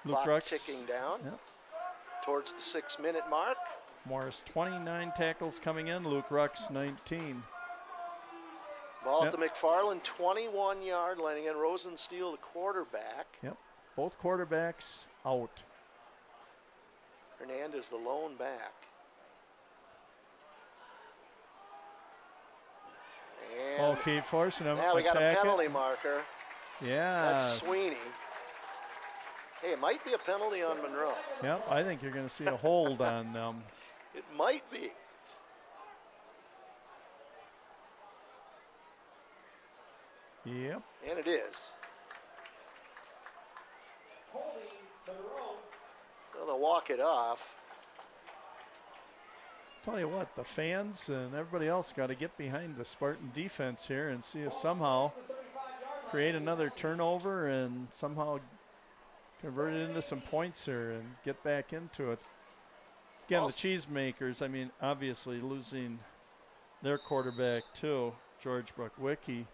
Luke Clock Rux ticking down Yep. towards the 6-minute mark. Morris 29 tackles coming in. Luke Rux 19. Ball Yep. at the McFarland 21-yard line. Again, Rosensteel, the quarterback. Yep. Both quarterbacks out. Hernandez, the lone back. And Keep forcing him. now we got a Attack it. penalty marker. Yeah. That's Sweeney. Hey, it might be a penalty on Monroe. Yep. I think you're going to see a hold on them. It might be. Yep. And it is. So they'll walk it off. Tell you what, the fans and everybody else got to get behind the Spartan defense here and see if somehow create another turnover and somehow convert it into some points here and get back into it. Again, the Cheesemakers, I mean, obviously losing their quarterback too, George Buckwicki.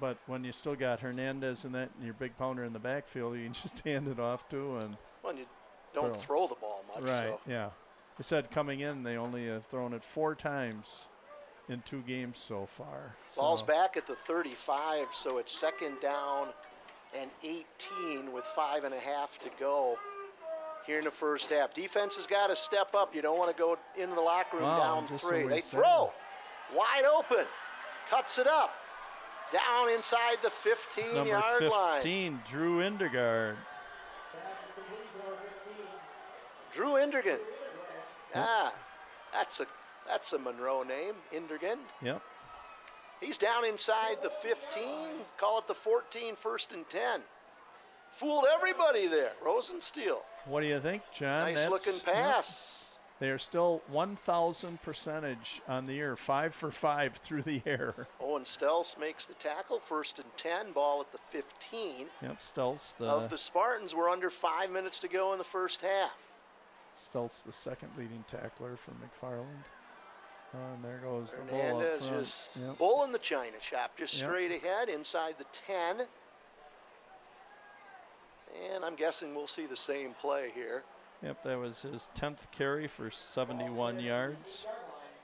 But when you still got Hernandez and that and your big pounder in the backfield, you can just hand it off to and Well, you don't throw the ball much. right, So. yeah. They said coming in, they only have thrown it 4 times in 2 games so far. Ball's So, back at the 35, so it's 2nd down and 18 with 5.5 to go here in the first half. Defense has got to step up. You don't want to go into the locker room down just 3. what They we said. throw wide open, cuts it up, down inside the number 15-yard line. 15, Drew Indergaard. Drew Indergan. Ah, that's a Monroe name, Indergan. Yep. He's down inside the 15, call it the 14, 1st and 10. Fooled everybody there, Rosensteel. What do you think, John? Nice looking pass. They are still 1,000 percentage on the year, 5 for 5 through the air. Owen Stelz makes the tackle, 1st and 10, ball at the 15. Yep, Stelz Of the Spartans, we're under 5 minutes to go in the first half. Stelz, the second leading tackler for McFarland. And there goes the Hernandez ball up front. just Yep. bull in the china shop, just Yep. straight ahead inside the 10. And I'm guessing we'll see the same play here. Yep, that was his 10th carry for 71 yards.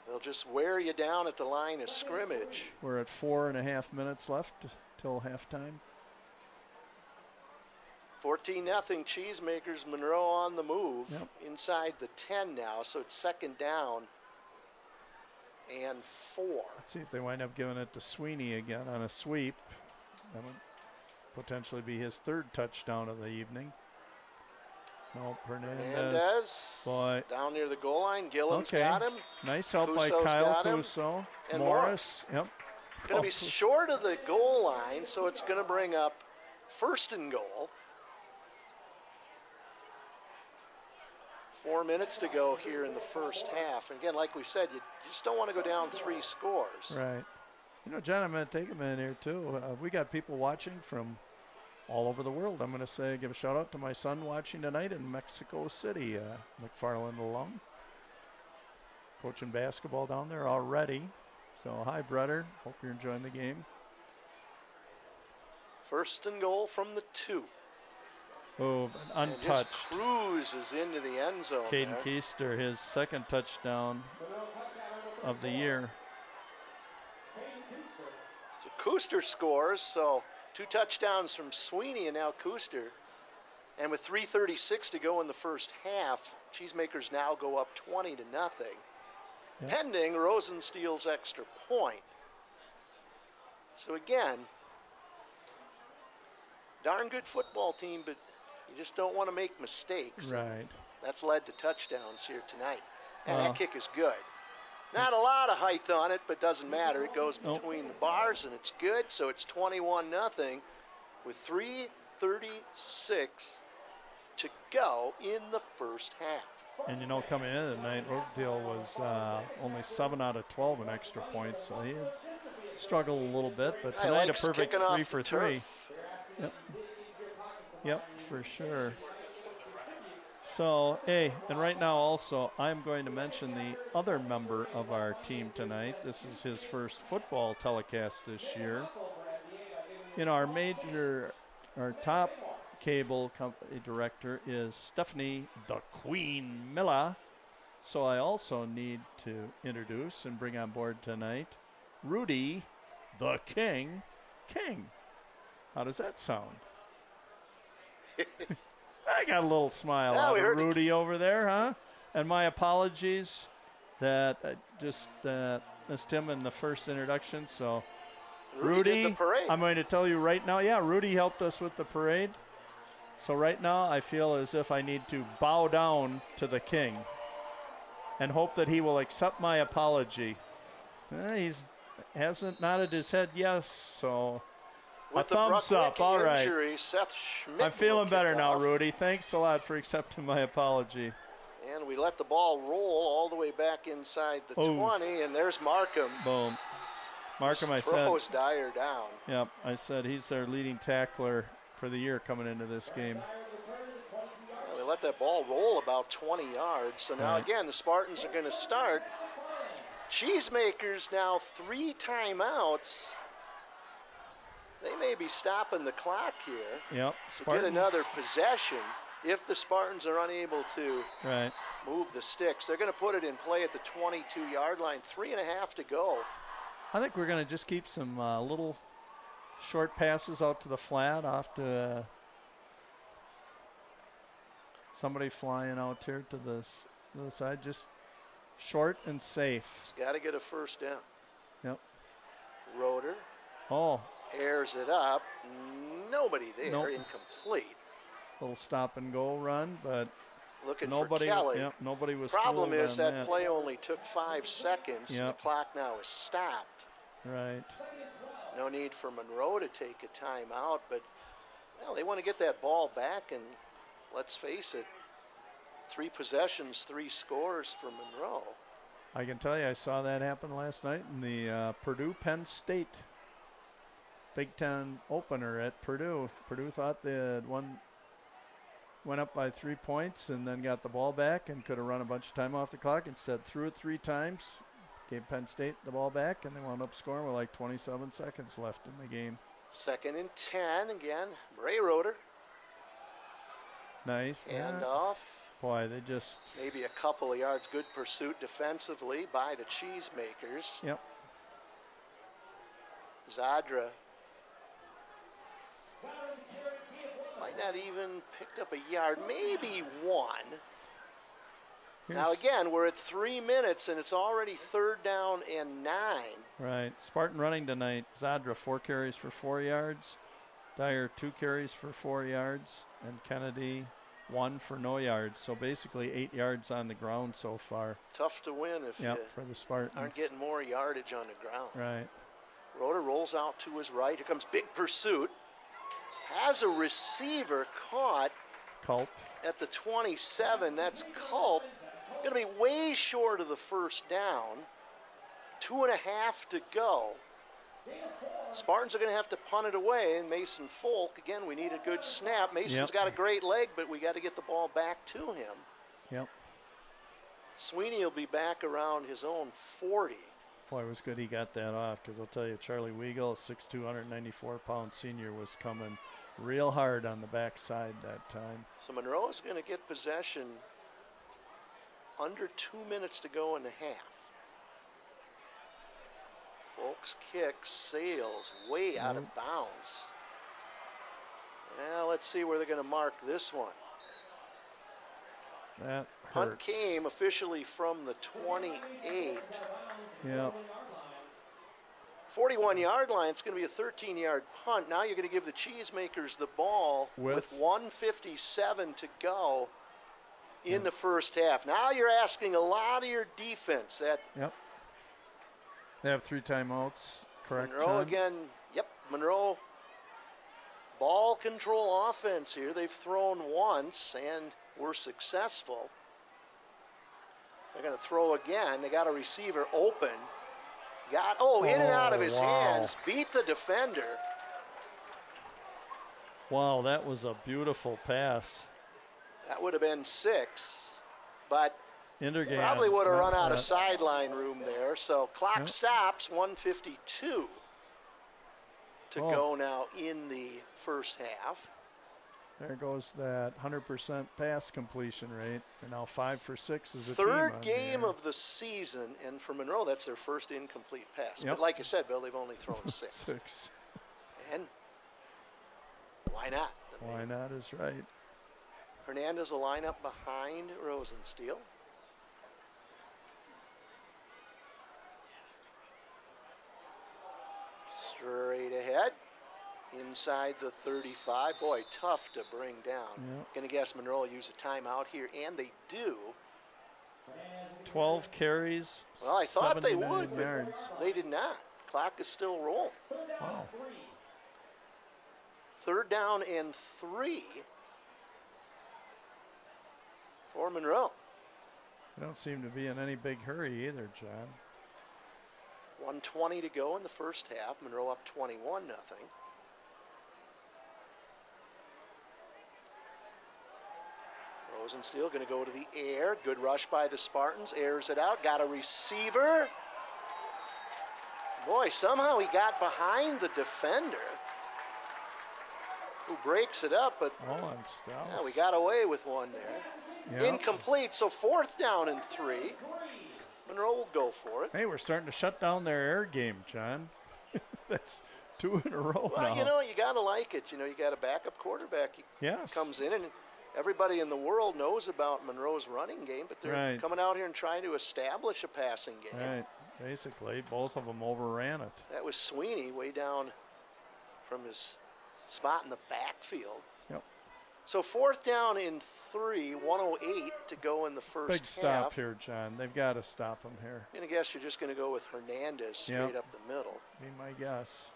They'll just wear you down at the line of scrimmage. We're at 4.5 minutes left till halftime. 14-0 Cheesemakers. Monroe on the move. Yep. Inside the 10 now, so it's 2nd down and 4. Let's see if they wind up giving it to Sweeney again on a sweep. That would potentially be his 3rd touchdown of the evening. Nope, Hernandez Boy. down near the goal line. Gillen's Okay. got him. Nice help Cuso's by Kyle got him. Cuso. And Morris. Yep. Going to be short of the goal line, so it's going to bring up 1st and goal. 4 minutes to go here in the first half. And again, like we said, you just don't want to go down 3 scores. Right. You know, John, I'm going to take a minute here, too. We got people watching from all over the world. I'm going to give a shout out to my son watching tonight in Mexico City, McFarland alum. Coaching basketball down there already. So, hi, brother. Hope you're enjoying the game. 1st and goal from the 2. Oh, an And just untouched. cruises into the end zone. Caden there. Keister, his 2nd touchdown of the year. So Kooster scores, so 2 touchdowns from Sweeney and now Kooster. And with 3:36 to go in the first half, Cheesemakers now go up 20-0. Yep. Pending Rosensteel's extra point. So again, darn good football team, but you just don't want to make mistakes. Right. That's led to touchdowns here tonight. And Well. that kick is good. Not a lot of height on it, but doesn't matter. It goes Nope. between the bars, and it's good. So it's 21-0 with 3:36 to go in the first half. And, you know, coming in tonight, Rosedale was only 7 out of 12 in extra points, so he had struggled a little bit. But I tonight, likes a perfect kicking off 3 the for 3. turf. Yep. Yep, for sure. So, hey, and right now also, I'm going to mention the other member of our team tonight. This is his first football telecast this year. You know, our top cable company director is Stephanie the Queen Miller. So I also need to introduce and bring on board tonight Rudy the King King. How does that sound? I got a little smile out of Rudy over there, huh? And my apologies that I just missed him in the first introduction. So Rudy did the parade. I'm going to tell you right now, yeah, Rudy helped us with the parade. So right now I feel as if I need to bow down to the king and hope that he will accept my apology. He's hasn't nodded his head yes, so with a thumbs up. All right. Injury, Seth Schmidt I'm feeling better now, Rudy. Thanks a lot for accepting my apology. And we let the ball roll all the way back inside the 20, and there's Markham. Boom. Markham, I said. Throws Dyer down. Yep, I said he's their leading tackler for the year coming into this game. We let that ball roll about 20 yards. So now again, the Spartans are going to start. Cheesemakers now 3 timeouts. They may be stopping the clock here. Yep. To get another possession if the Spartans are unable to move the sticks. They're going to put it in play at the 22-yard line. 3.5 to go. I think we're going to just keep some little short passes out to the flat off to somebody flying out here to the side. Just short and safe. He's got to get a first down. Yep. Roeder. Oh. Airs it up. Nobody there. Nope. Incomplete. Little stop and go run, but looking nobody, for Kelly. Yep, nobody was. Problem is on that play only took 5 seconds. Yep. And the clock now is stopped. Right. No need for Monroe to take a timeout, but well, they want to get that ball back, and let's face it, 3 possessions, 3 scores for Monroe. I can tell you, I saw that happen last night in the Purdue-Penn State Big Ten opener at Purdue. Purdue thought they had went up by 3 points and then got the ball back and could have run a bunch of time off the clock. Instead, threw it 3 times, gave Penn State the ball back, and they wound up scoring with like 27 seconds left in the game. 2nd and 10 again. Bray Roeder. Nice. Hand off. Boy, they just... Maybe a couple of yards. Good pursuit defensively by the Cheesemakers. Yep. Zadra might not even picked up a yard, maybe 1. Now again, we're at 3 minutes and it's already 3rd down and 9. Right. Spartan running tonight. Zadra 4 carries for 4 yards. Dyer 2 carries for 4 yards, and Kennedy 1 for no yards. So basically 8 yards on the ground so far. Tough to win if you for the Spartans. aren't getting more yardage on the ground. Right. Roeder rolls out to his right. Here comes big pursuit. Has a receiver caught. Culp. At the 27. That's Culp. Going to be way short of the first down. 2.5 to go. Spartans are going to have to punt it away. And Mason Folk, again, we need a good snap. Mason's got a great leg, but we got to get the ball back to him. Yep. Sweeney will be back around his own 40. Boy, it was good he got that off, because I'll tell you, Charlie Weigel, a 6'2", 194-pound senior, was coming real hard on the backside that time. So Monroe is going to get possession under 2 minutes to go in the half. Folks kick sails way out of bounds. Now let's see where they're going to mark this one. That Punt hurts. came officially from the 28. Yep. 41-yard line. It's going to be a 13-yard punt. Now you're going to give the Cheesemakers the ball with 1:57 to go in the first half. Now you're asking a lot of your defense. They have 3 timeouts, correct? Monroe John? again. Yep, Monroe. Ball control offense here. They've thrown once and were successful. They're going to throw again. They got a receiver open. In and out of his hands. Beat the defender. Wow, that was a beautiful pass. That would have been 6, but Intergan probably would have run out of sideline room there. So clock stops, 1:52 to go now in the first half. There goes that 100% pass completion rate. They're now 5 for 6 as a team. Third game of the season, and for Monroe, that's their first incomplete pass. Yep. But like you said, Bill, they've only thrown 6. 6. And why not? Why not is right. Hernandez will line up behind Rosensteel. Straight ahead. Inside the 35. Boy, tough to bring down. Yep. Gonna guess Monroe will use a timeout here, and they do. 12 carries. Well, I thought they 79 would, yards. but they did not. Clock is still rolling. Wow. 3rd down and 3 for Monroe. They don't seem to be in any big hurry either, John. 1:20 to go in the first half. Monroe up 21-0. Rosensteel going to go to the air. Good rush by the Spartans. Airs it out. Got a receiver. Boy, somehow he got behind the defender, who breaks it up, but yeah, we got away with one there. Yep. Incomplete, so 4th down and 3. Monroe will go for it. Hey, we're starting to shut down their air game, John. That's 2 in a row now. Well, you know, you got to like it. You know, you got a backup quarterback. He comes in, and everybody in the world knows about Monroe's running game, but they're coming out here and trying to establish a passing game. Right. Basically, both of them overran it. That was Sweeney way down from his spot in the backfield. Yep. So 4th down and 3, 1:08 to go in the first half. Big stop here, John. They've got to stop him here. I'm going to guess you're just going to go with Hernandez straight up the middle. Be my guess.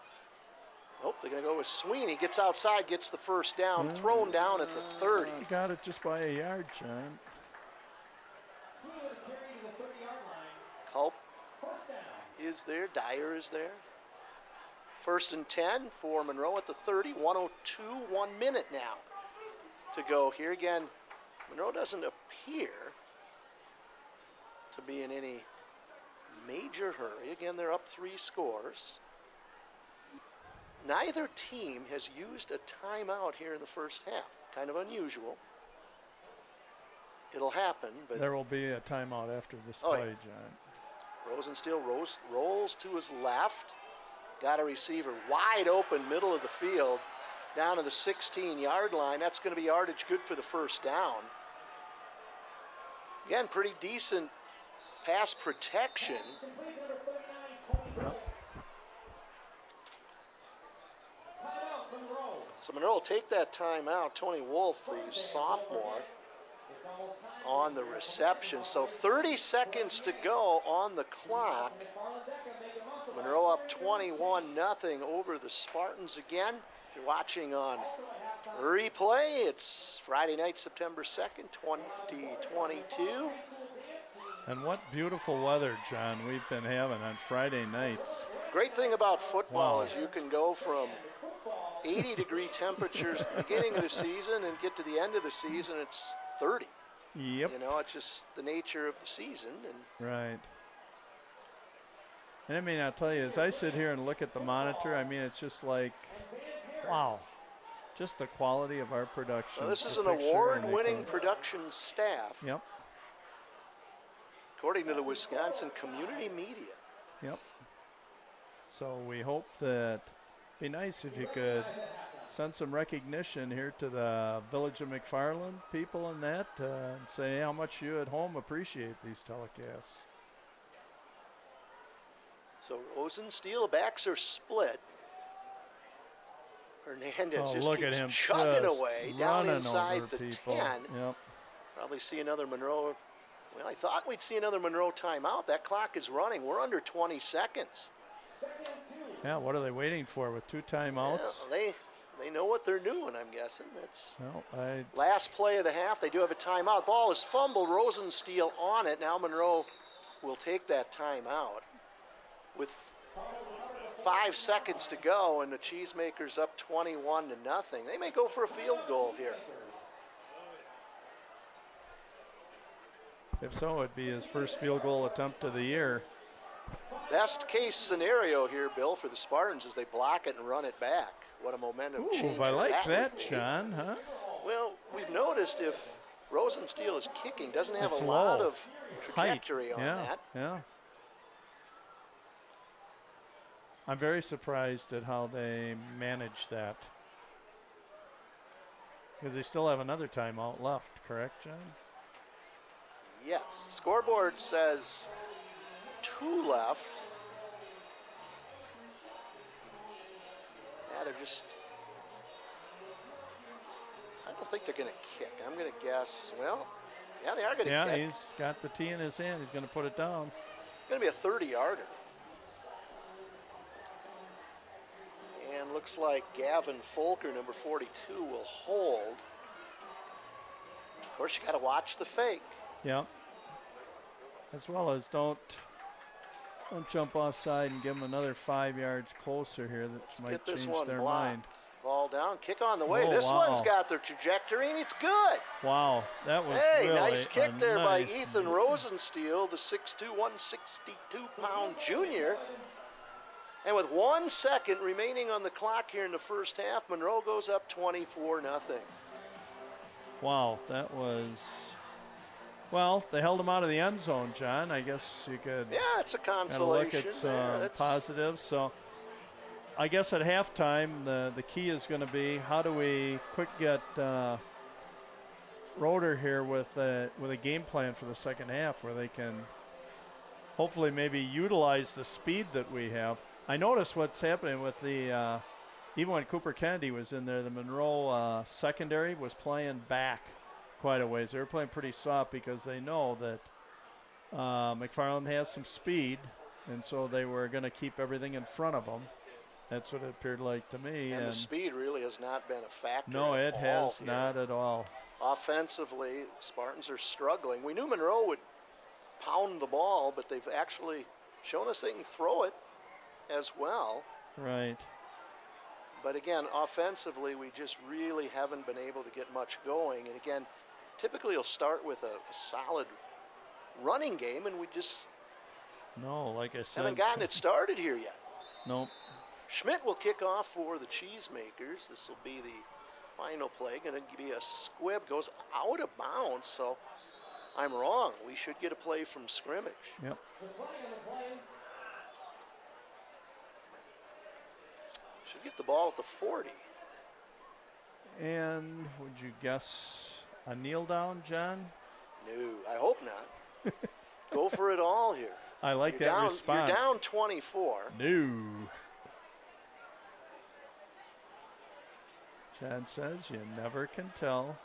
Nope, they're going to go with Sweeney. Gets outside, gets the first down, thrown down at the 30. Got it just by a yard, John. Culp is there. Dyer is there. 1st and 10 for Monroe at the 30. 1:02, 1 minute now to go here. Again, Monroe doesn't appear to be in any major hurry. Again, they're up 3 scores. Neither team has used a timeout here in the first half. Kind of unusual. It'll happen, but there will be a timeout after this play, John. Rosensteel rolls to his left. Got a receiver wide open, middle of the field, down to the 16-yard line. That's going to be yardage good for the first down. Again, pretty decent pass protection. Yep. So Monroe will take that timeout. Tony Wolf, the sophomore, on the reception. So 30 seconds to go on the clock. Monroe up 21-0 over the Spartans again. If you're watching on replay, it's Friday night, September 2nd, 2022. And what beautiful weather, John, we've been having on Friday nights. Great thing about football is you can go from 80-degree temperatures at the beginning of the season and get to the end of the season, it's 30. Yep. You know, it's just the nature of the season. And right. And I mean, I'll tell you, as I sit here and look at the monitor, I mean, it's just like, wow, just the quality of our production. Well, this is an award-winning production staff. Yep. According to the Wisconsin Community Media. Yep. So we hope that it'd be nice if you could send some recognition here to the Village of McFarland people and that, and say how much you at home appreciate these telecasts. So Rosensteel, backs are split. Hernandez just look keeps at him chugging away down inside the people. 10. Yep. Probably see another Monroe. Well, I thought we'd see another Monroe timeout. That clock is running. We're under 20 seconds. Yeah, what are they waiting for with 2 timeouts? Yeah, they know what they're doing, I'm guessing. That's last play of the half. They do have a timeout. Ball is fumbled. Rosensteel on it. Now Monroe will take that timeout with 5 seconds to go, and the Cheesemakers up 21-0. They may go for a field goal here. If so, it'd be his first field goal attempt of the year. Best case scenario here, Bill, for the Spartans is they block it and run it back. What a momentum change. I like that, Sean, huh? Well, we've noticed if Rosensteel is kicking, doesn't have It's a lot low. of trajectory on that. Yeah. I'm very surprised at how they manage that. Because they still have another timeout left, correct, John? Yes. Scoreboard says 2 left. Yeah, they're just. I don't think they're going to kick. I'm going to guess. Well, yeah, they are going to kick. Yeah, he's got the tee in his hand. He's going to put it down. It's going to be a 30-yarder. And looks like Gavin Folker, number 42, will hold. Of course, you got to watch the fake. Yeah. As well as don't jump offside and give them another 5 yards closer here. That might Get this change one their blocked. mind. Ball down, kick on the way. Oh, This wow. one's got their trajectory, and it's good. Wow, that was Hey, really nice kick there by nice. Ethan Rosensteel, the 6'2", 162-pound junior. And with 1 second remaining on the clock here in the first half, Monroe goes up 24-0. Wow, that was. Well, they held him out of the end zone, John. I guess you could. Yeah, it's a Gotta consolation. look at some positives. So I guess at halftime, the key is going to be how do we quick get Roeder here with a game plan for the second half where they can hopefully maybe utilize the speed that we have. I noticed what's happening with the even when Cooper Kennedy was in there, the Monroe secondary was playing back quite a ways. They were playing pretty soft because they know that McFarland has some speed, and so they were going to keep everything in front of them. That's what it appeared like to me. And the speed really has not been a factor. No, it has here. not at all. Offensively, Spartans are struggling. We knew Monroe would pound the ball, but they've actually shown us they can throw it as well. Right. But again, offensively, we just really haven't been able to get much going. And again, typically you'll start with a solid running game, and we just No, like I said. haven't gotten it started here yet. Nope. Schmidt will kick off for the Cheesemakers. This will be the final play. Going to be a squib, goes out of bounds. So I'm wrong. We should get a play from scrimmage. Yep. Should get the ball at the 40. And would you guess a kneel down, John? No, I hope not. Go for it all here. I like You're that down, response. You're down 24. No. John says you never can tell.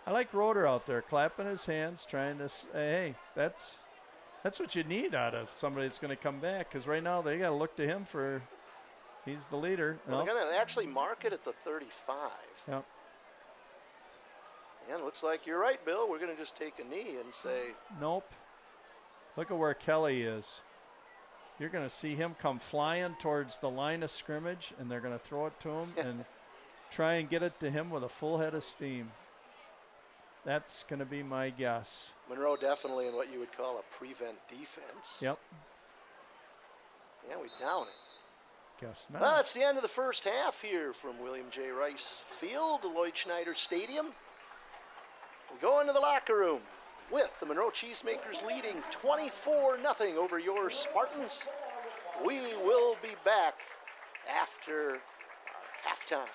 I like Roeder out there clapping his hands, trying to say, hey, that's what you need out of somebody that's going to come back. Because right now they got to look to him for. He's the leader. Well, they're going to actually mark it at the 35. Yep. And it looks like you're right, Bill. We're going to just take a knee and say. Nope. Look at where Kelly is. You're going to see him come flying towards the line of scrimmage, and they're going to throw it to him and try and get it to him with a full head of steam. That's going to be my guess. Monroe definitely in what you would call a prevent defense. Yep. Yeah, we down it. Guess not. Well, it's the end of the first half here from William J. Rice Field, Lloyd Schneider Stadium. We go into the locker room with the Monroe Cheesemakers leading 24-0 over your Spartans. We will be back after halftime.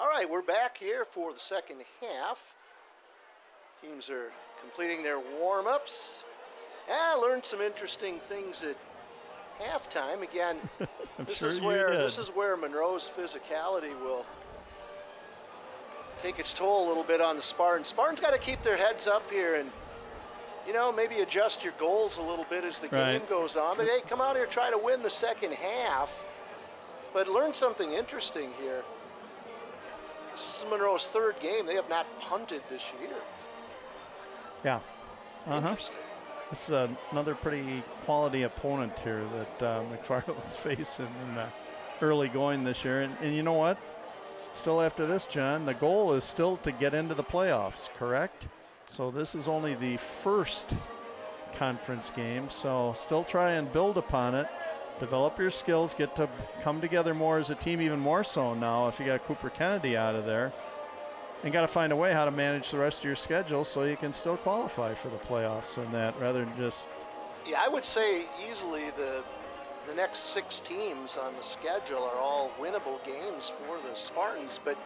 All right, we're back here for the second half. Teams are completing their warm-ups. I learned some interesting things at halftime. Again, this is where Monroe's physicality will take its toll a little bit on the Spartans. Spartans got to keep their heads up here and, you know, maybe adjust your goals a little bit as the game goes on. But hey, come out here, try to win the second half. But learn something interesting here. This is Monroe's third game. They have not punted this year. Yeah. Interesting. It's another pretty quality opponent here that McFarland's facing in the early going this year. And you know what? Still after this, John, the goal is still to get into the playoffs, correct? So this is only the first conference game. So still try and build upon it. Develop your skills, get to come together more as a team, even more so now if you got Cooper Kennedy out of there. And got to find a way how to manage the rest of your schedule so you can still qualify for the playoffs and that rather than just... Yeah, I would say easily the next 6 teams on the schedule are all winnable games for the Spartans. But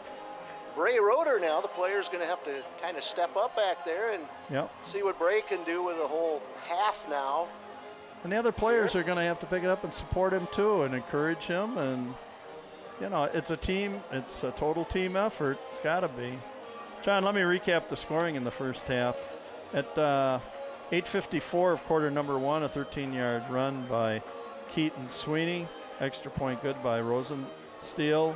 Bray Roeder now, the player's going to have to kind of step up back there and see what Bray can do with a whole half now. And the other players are going to have to pick it up and support him too and encourage him. And, you know, it's a team. It's a total team effort. It's got to be. John, let me recap the scoring in the first half. At 8:54 of quarter number 1, a 13-yard run by Keaton Sweeney. Extra point good by Rosensteel.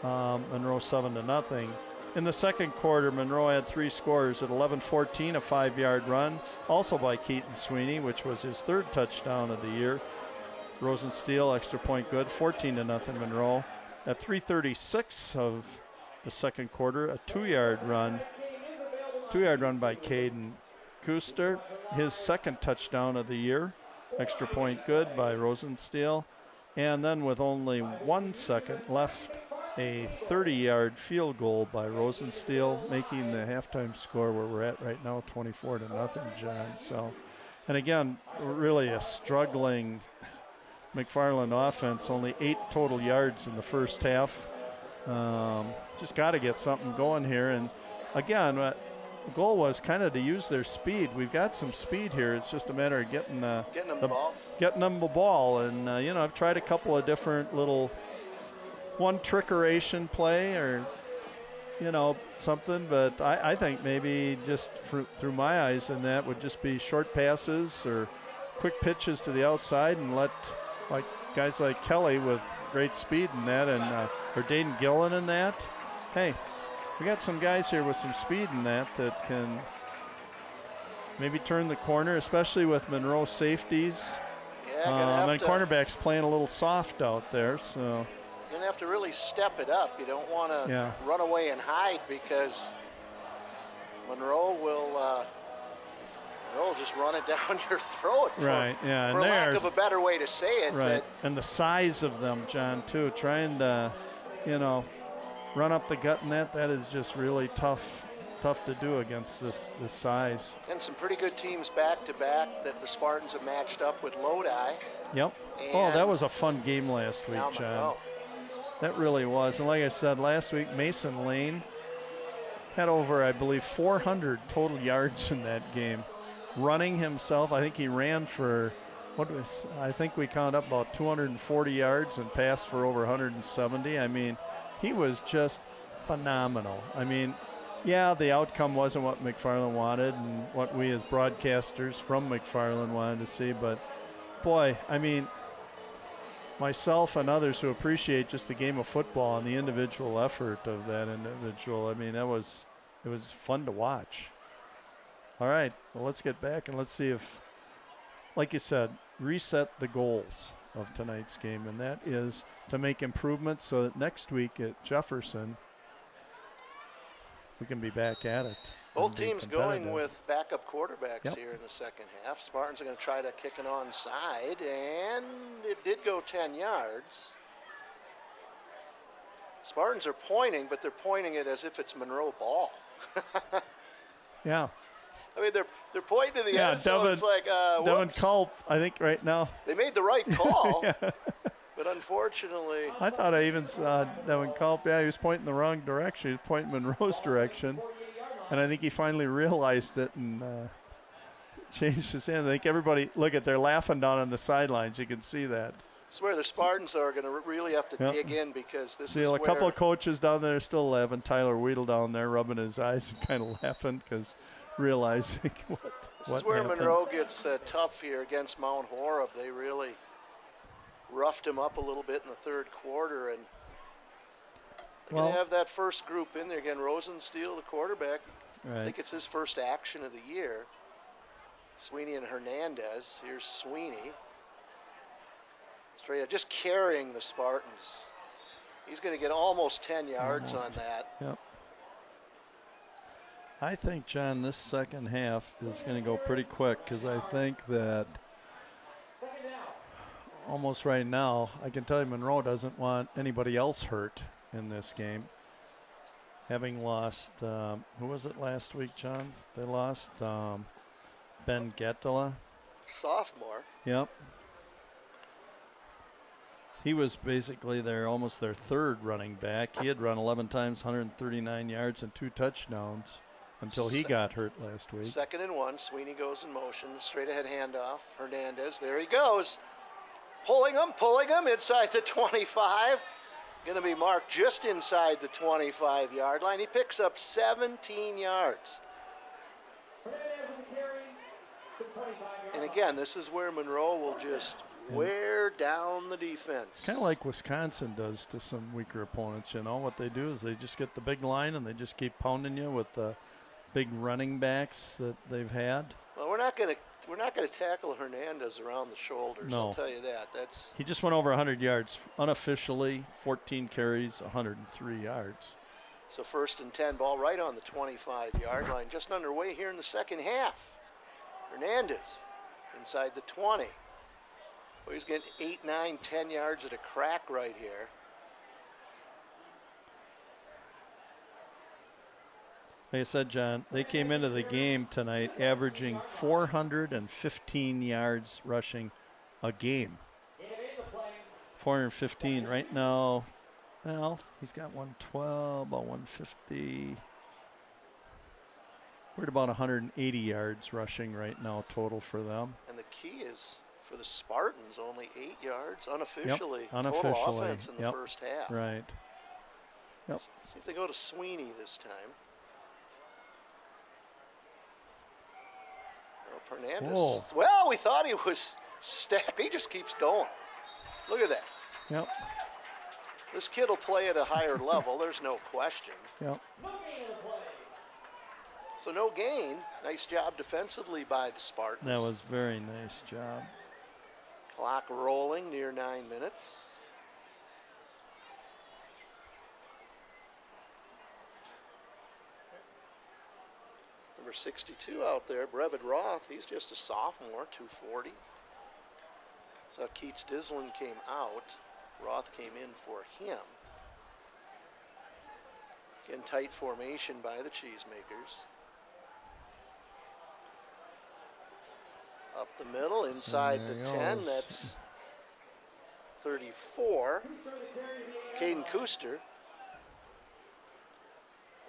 Monroe 7-0. In the second quarter, Monroe had 3 scores. At 11:14, a 5-yard run, also by Keaton Sweeney, which was his 3rd touchdown of the year. Rosensteel, extra point good, 14-0 Monroe. At 3:36 of the second quarter, a 2-yard run by Caden Kuster, his 2nd touchdown of the year. Extra point good by Rosensteel. And then with only 1 second left, a 30-yard field goal by Rosensteel, making the halftime score where we're at right now 24-0, John. So, and again, really a struggling McFarland offense, only 8 total yards in the first half. Just got to get something going here. And again, the goal was kind of to use their speed. We've got some speed here. It's just a matter of getting them the ball. And, you know, I've tried a couple of different little one trickeration play or, you know, something. But I think maybe just through my eyes and that would just be short passes or quick pitches to the outside and let like guys like Kelly with great speed in that and or Dayton Gillen in that. Hey, we got some guys here with some speed in that can maybe turn the corner, especially with Monroe safeties. Yeah, and cornerbacks playing a little soft out there. So you're going to have to really step it up. You don't want to run away and hide because Monroe will just run it down your throat. For lack of a better way to say it. Right, and the size of them, John, too. Trying to, you know, run up the gut in that is just really tough to do against this size. And some pretty good teams back-to-back that the Spartans have matched up with Lodi. Yep. And that was a fun game last week, John. That really was. And like I said, last week, Mason Lane had over, I believe, 400 total yards in that game. Running himself, I think he ran for, I think we counted up about 240 yards and passed for over 170. I mean, he was just phenomenal. I mean, yeah, the outcome wasn't what McFarland wanted and what we as broadcasters from McFarland wanted to see, but boy, I mean, myself and others who appreciate just the game of football and the individual effort of that individual, I mean, it was fun to watch. All right, well, let's get back and let's see if, like you said, reset the goals of tonight's game, and that is to make improvements so that next week at Jefferson we can be back at it. Both teams going with backup quarterbacks here in the second half. Spartans are going to try to kick it onside, and it did go 10 yards. Spartans are pointing, but they're pointing it as if it's Monroe ball. Yeah. I mean, they're pointing to the end zone. It's like, Devin Culp, I think right now. They made the right call, but But unfortunately, I thought I even saw that when called. Yeah, he was pointing the wrong direction. He was pointing Monroe's direction, and I think he finally realized it and changed his hand. I think everybody, look at, they're laughing down on the sidelines. You can see that. it's where the Spartans are going to really have to dig in, because this See, is a where couple of coaches down there still laughing. Tyler Weedle down there rubbing his eyes and kind of laughing because realizing what this is where happened. Monroe gets tough here against Mount Horeb. They really roughed him up a little bit in the third quarter, and they're going to have that first group in there again. Rosensteel, the quarterback, I think it's his first action of the year. Sweeney and Hernandez. Here's Sweeney. Straight up, just carrying the Spartans. He's going to get almost 10 yards on that. Yep. I think, John, this second half is going to go pretty quick, because I think that almost right now, I can tell you Monroe doesn't want anybody else hurt in this game. Having lost, who was it last week, John? They lost Ben Gettala. Sophomore. Yep. He was basically almost their third running back. He had run 11 times, 139 yards, and 2 touchdowns until he got hurt last week. 2nd and 1. Sweeney goes in motion. Straight ahead handoff. Hernandez. There he goes. Pulling him inside the 25. Going to be marked just inside the 25-yard line. He picks up 17 yards. And again, this is where Monroe will just wear down the defense. Kind of like Wisconsin does to some weaker opponents. You know what they do is they just get the big line and they just keep pounding you with the big running backs that they've had. Well, we're not going to tackle Hernandez around the shoulders. No. I'll tell you that. He just went over 100 yards unofficially. 14 carries, 103 yards. So 1st and 10, ball right on the 25-yard line. Just underway here in the second half. Hernandez inside the 20. Well, he's getting 8, 9, 10 yards at a crack right here. Like I said, John, they came into the game tonight averaging 415 yards rushing a game. 415 right now. Well, he's got 112, about 150. We're at about 180 yards rushing right now total for them. And the key is for the Spartans, only 8 yards unofficially. Yep, unofficially. Total offense in the first half. Right. Yep. See if they go to Sweeney this time. Oh, Hernandez. Whoa. Well, we thought he was stacked. He just keeps going. Look at that. Yep. This kid will play at a higher level. There's no question. Yep. So no gain. Nice job defensively by the Spartans. That was very nice job. Clock rolling near 9 minutes. Number 62 out there, Brevid Roth. He's just a sophomore, 240. So Keats Dislin came out. Roth came in for him. Again, tight formation by the Cheesemakers. Up the middle, inside the 10, that's 34. Caden Kuster.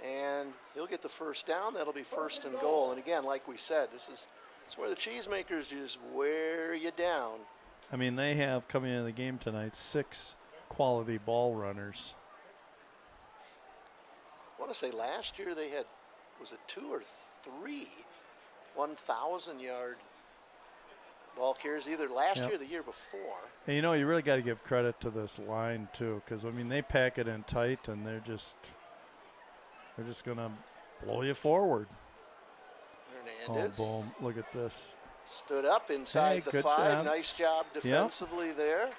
And he'll get the first down. That'll be 1st and goal. And again, like we said, this is where the Cheesemakers just wear you down. I mean, they have, coming into the game tonight, 6 quality ball runners. I want to say last year they had, was it 2 or 3 1,000-yard ball carriers, either last year or the year before. And you know, you really got to give credit to this line too, because I mean, they pack it in tight and they're just going to blow you forward. Hernandez. Oh, boom! Look at this. Stood up inside the 5. Job. Nice job defensively there.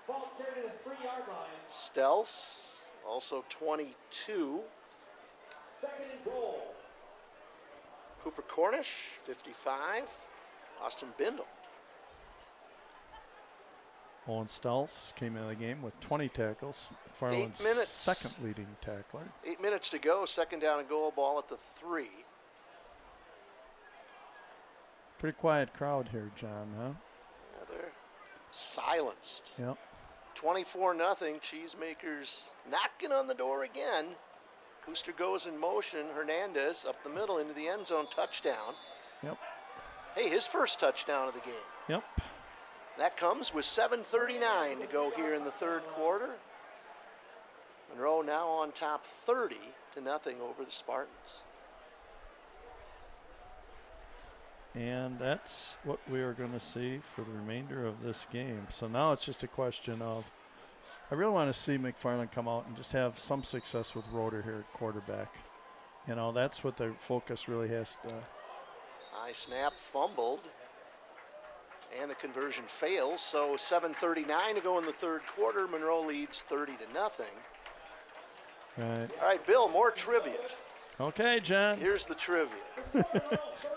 Ball started at the 3-yard line. Stels, also 22. 2nd and goal. Cooper Cornish, 55. Austin Bindle. Owen Stels came into the game with 20 tackles. McFarland's 8 minutes. second leading tackler. 8 minutes to go. 2nd down and goal, ball at the 3. Pretty quiet crowd here, John, huh? Yeah, they're silenced. Yep. 24-0. Cheesemakers knocking on the door again. Cooster goes in motion. Hernandez up the middle into the end zone. Touchdown. Yep. Hey, his first touchdown of the game. Yep. That comes with 7:39 to go here in the third quarter. Monroe now on top 30-0 over the Spartans. And that's what we are going to see for the remainder of this game. So now it's just a question of, I really want to see McFarland come out and just have some success with Roeder here at quarterback. You know, that's what the focus really has to. High snap, fumbled, and the conversion fails. So 7:39 to go in the third quarter. Monroe leads 30-0. Right. All right, Bill, more trivia. Okay, John. Here's the trivia.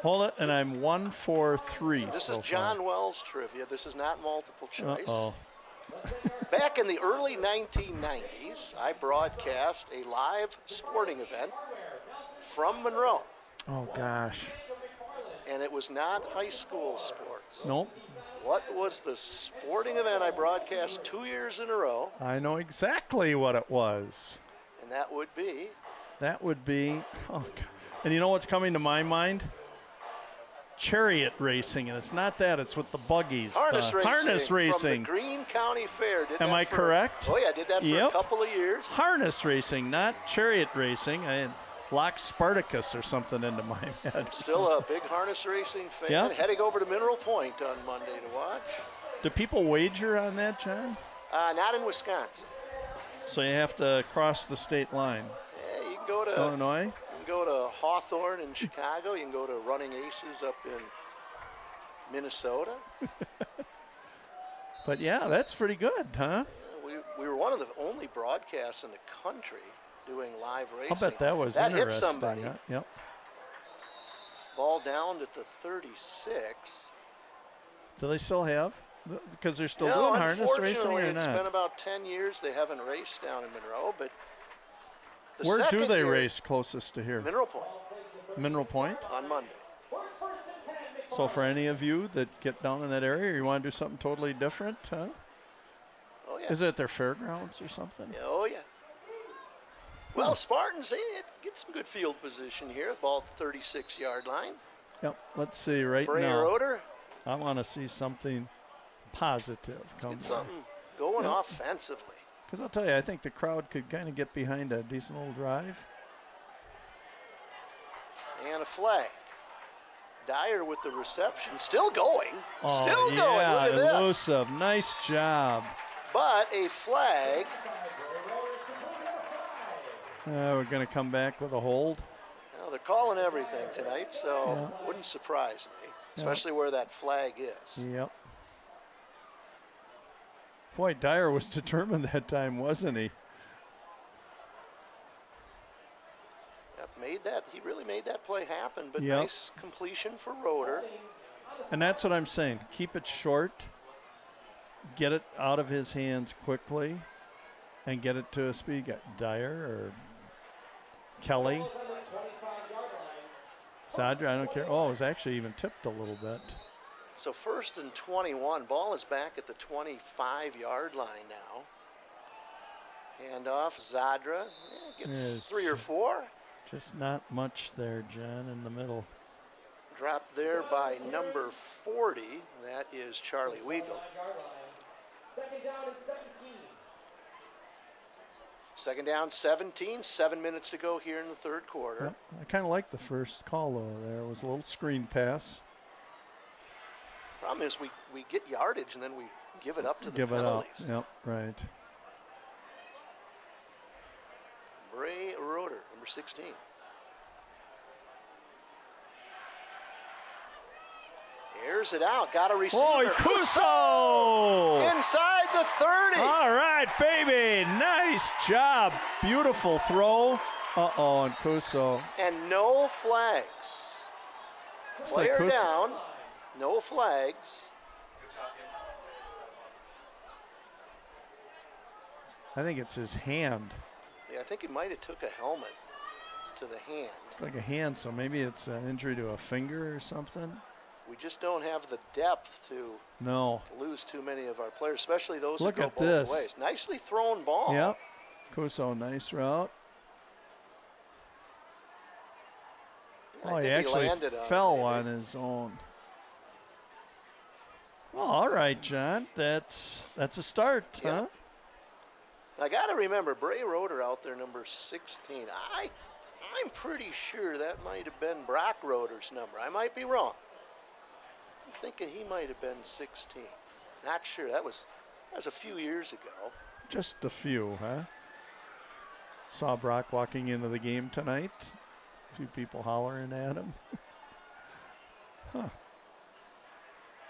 Hold it, and I'm 1 for 3. This so is John far. Wells trivia. This is not multiple choice. Uh-oh. Back in the early 1990s, I broadcast a live sporting event from Monroe, Oh, gosh. and it was not high school sports. Nope. What was the sporting event I broadcast 2 years in a row? I know exactly what it was. And that would be? That would be, oh, God. And you know what's coming to my mind? Chariot racing, and it's not that, it's with the buggies. Harness racing. Harness racing. From the Greene County Fair. Did Am that I for, correct? Oh, yeah, I did that for Yep. a couple of years. Harness racing, not chariot racing. I locked Spartacus or something into my head. Still a big harness racing fan. Yeah. Heading over to Mineral Point on Monday to watch. Do people wager on that, John? Not in Wisconsin. So you have to cross the state line. Yeah, you can go to Illinois? You can go to Hawthorne in Chicago. You can go to Running Aces up in Minnesota. But yeah, that's pretty good, huh? We were one of the only broadcasts in the country doing live racing. I'll bet that was that interesting. hit somebody. Huh? Yep. Ball down at the 36. Do they still have? Because they're still No, doing harness racing unfortunately, or it's not? been about 10 years they haven't raced down in Monroe, but the Where do second they year, race closest to here? Mineral Point Mineral Point? on Monday. So for any of you that get down in that area, you want to do something totally different, huh? Oh, yeah. Is it at their fairgrounds or something? Oh, yeah. Well, Spartans, they get some good field position here. Ball at the 36-yard line. Yep. Let's see right Bray now. Roeder, I want to see something positive come get something going offensively. Because I'll tell you, I think the crowd could kind of get behind a decent little drive. And a flag. Dyer with the reception. Still going. Oh, Still going. yeah, Look at this. elusive. Nice job. But a flag. We're going to come back with a hold. Well, they're calling everything tonight, so wouldn't surprise me, especially where that flag is. Yep. Boy, Dyer was determined that time, wasn't he? Yep, he really made that play happen, but Yep. nice completion for Roeder. And that's what I'm saying. Keep it short. Get it out of his hands quickly. And get it to a speed guy. Dyer or Kelly. Zadra, I don't care. Oh, it was actually even tipped a little bit. So 1st and 21. Ball is back at the 25-yard line now. Hand off, Zadra. Gets Yes. 3 or 4. Just not much there, John, in the middle. Dropped there by number 40. That is Charlie Weigel. Second down and 17. Second down, 17. 7 minutes to go here in the third quarter. Yep. I kind of like the first call, though. There was a little screen pass. Problem is we get yardage and then we give it up to the Give it up. penalties. Yep, right. Bray Roeder, number 16. Airs it out. Got a receiver. Oh, Kuso! Inside the 30. All right, baby. Nice job. Beautiful throw. Uh-oh, and Kuso. And no flags. Looks like Player Kuso- down. No flags. I think it's his hand. Yeah, I think he might have took a helmet to the hand. It's like a hand, so maybe it's an injury to a finger or something. We just don't have the depth to lose too many of our players, especially those who go both ways. Nicely thrown ball. Yep. Kuso, nice route. Oh, he actually fell on his own. Well, all right, John. That's a start, huh? I got to remember, Bray Roeder out there, number 16. I'm pretty sure that might have been Brock Roeder's number. I might be wrong. I'm thinking he might have been 16. Not sure. That was a few years ago. Just a few, huh? Saw Brock walking into the game tonight. A few people hollering at him. Huh.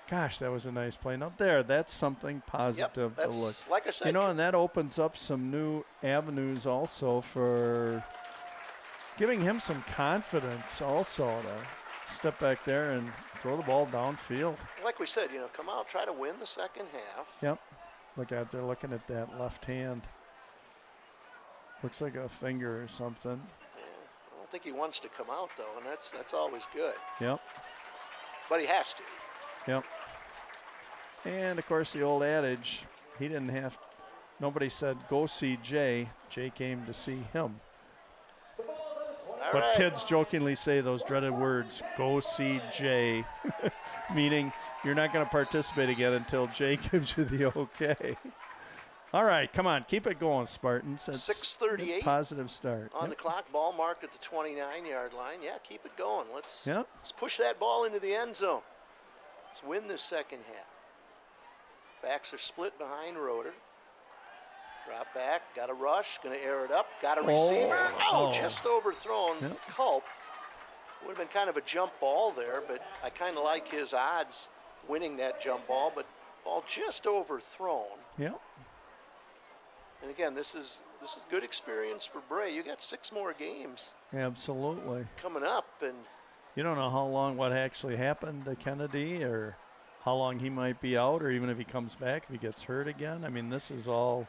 Gosh, that was a nice play. Now there, that's something positive to look. Like I said, you know, and that opens up some new avenues also for giving him some confidence also to step back there and throw the ball downfield. Like we said, come out, try to win the second half. Yep. Look out there looking at that left hand. Looks like a finger or something. Yeah, I don't think he wants to come out, though, and that's always good. Yep. But he has to. Yep. And, of course, the old adage, nobody said, go see Jay. Jay came to see him. But kids jokingly say those dreaded words, go see Jay, meaning you're not going to participate again until Jay gives you the okay. All right, come on, keep it going, Spartans. 6:38. Positive start. On the clock, ball marked at the 29-yard line. Yeah, keep it going. Let's push that ball into the end zone. Let's win this second half. Backs are split behind Roeder. Drop back, got a rush, going to air it up, got a receiver. Just overthrown. Culp. Would have been kind of a jump ball there, but I kind of like his odds winning that jump ball, but ball just overthrown. Yep. And again, this is good experience for Bray. You got 6 more games. Absolutely. Coming up, and you don't know how long what actually happened to Kennedy or how long he might be out, or even if he comes back, if he gets hurt again. I mean, this is all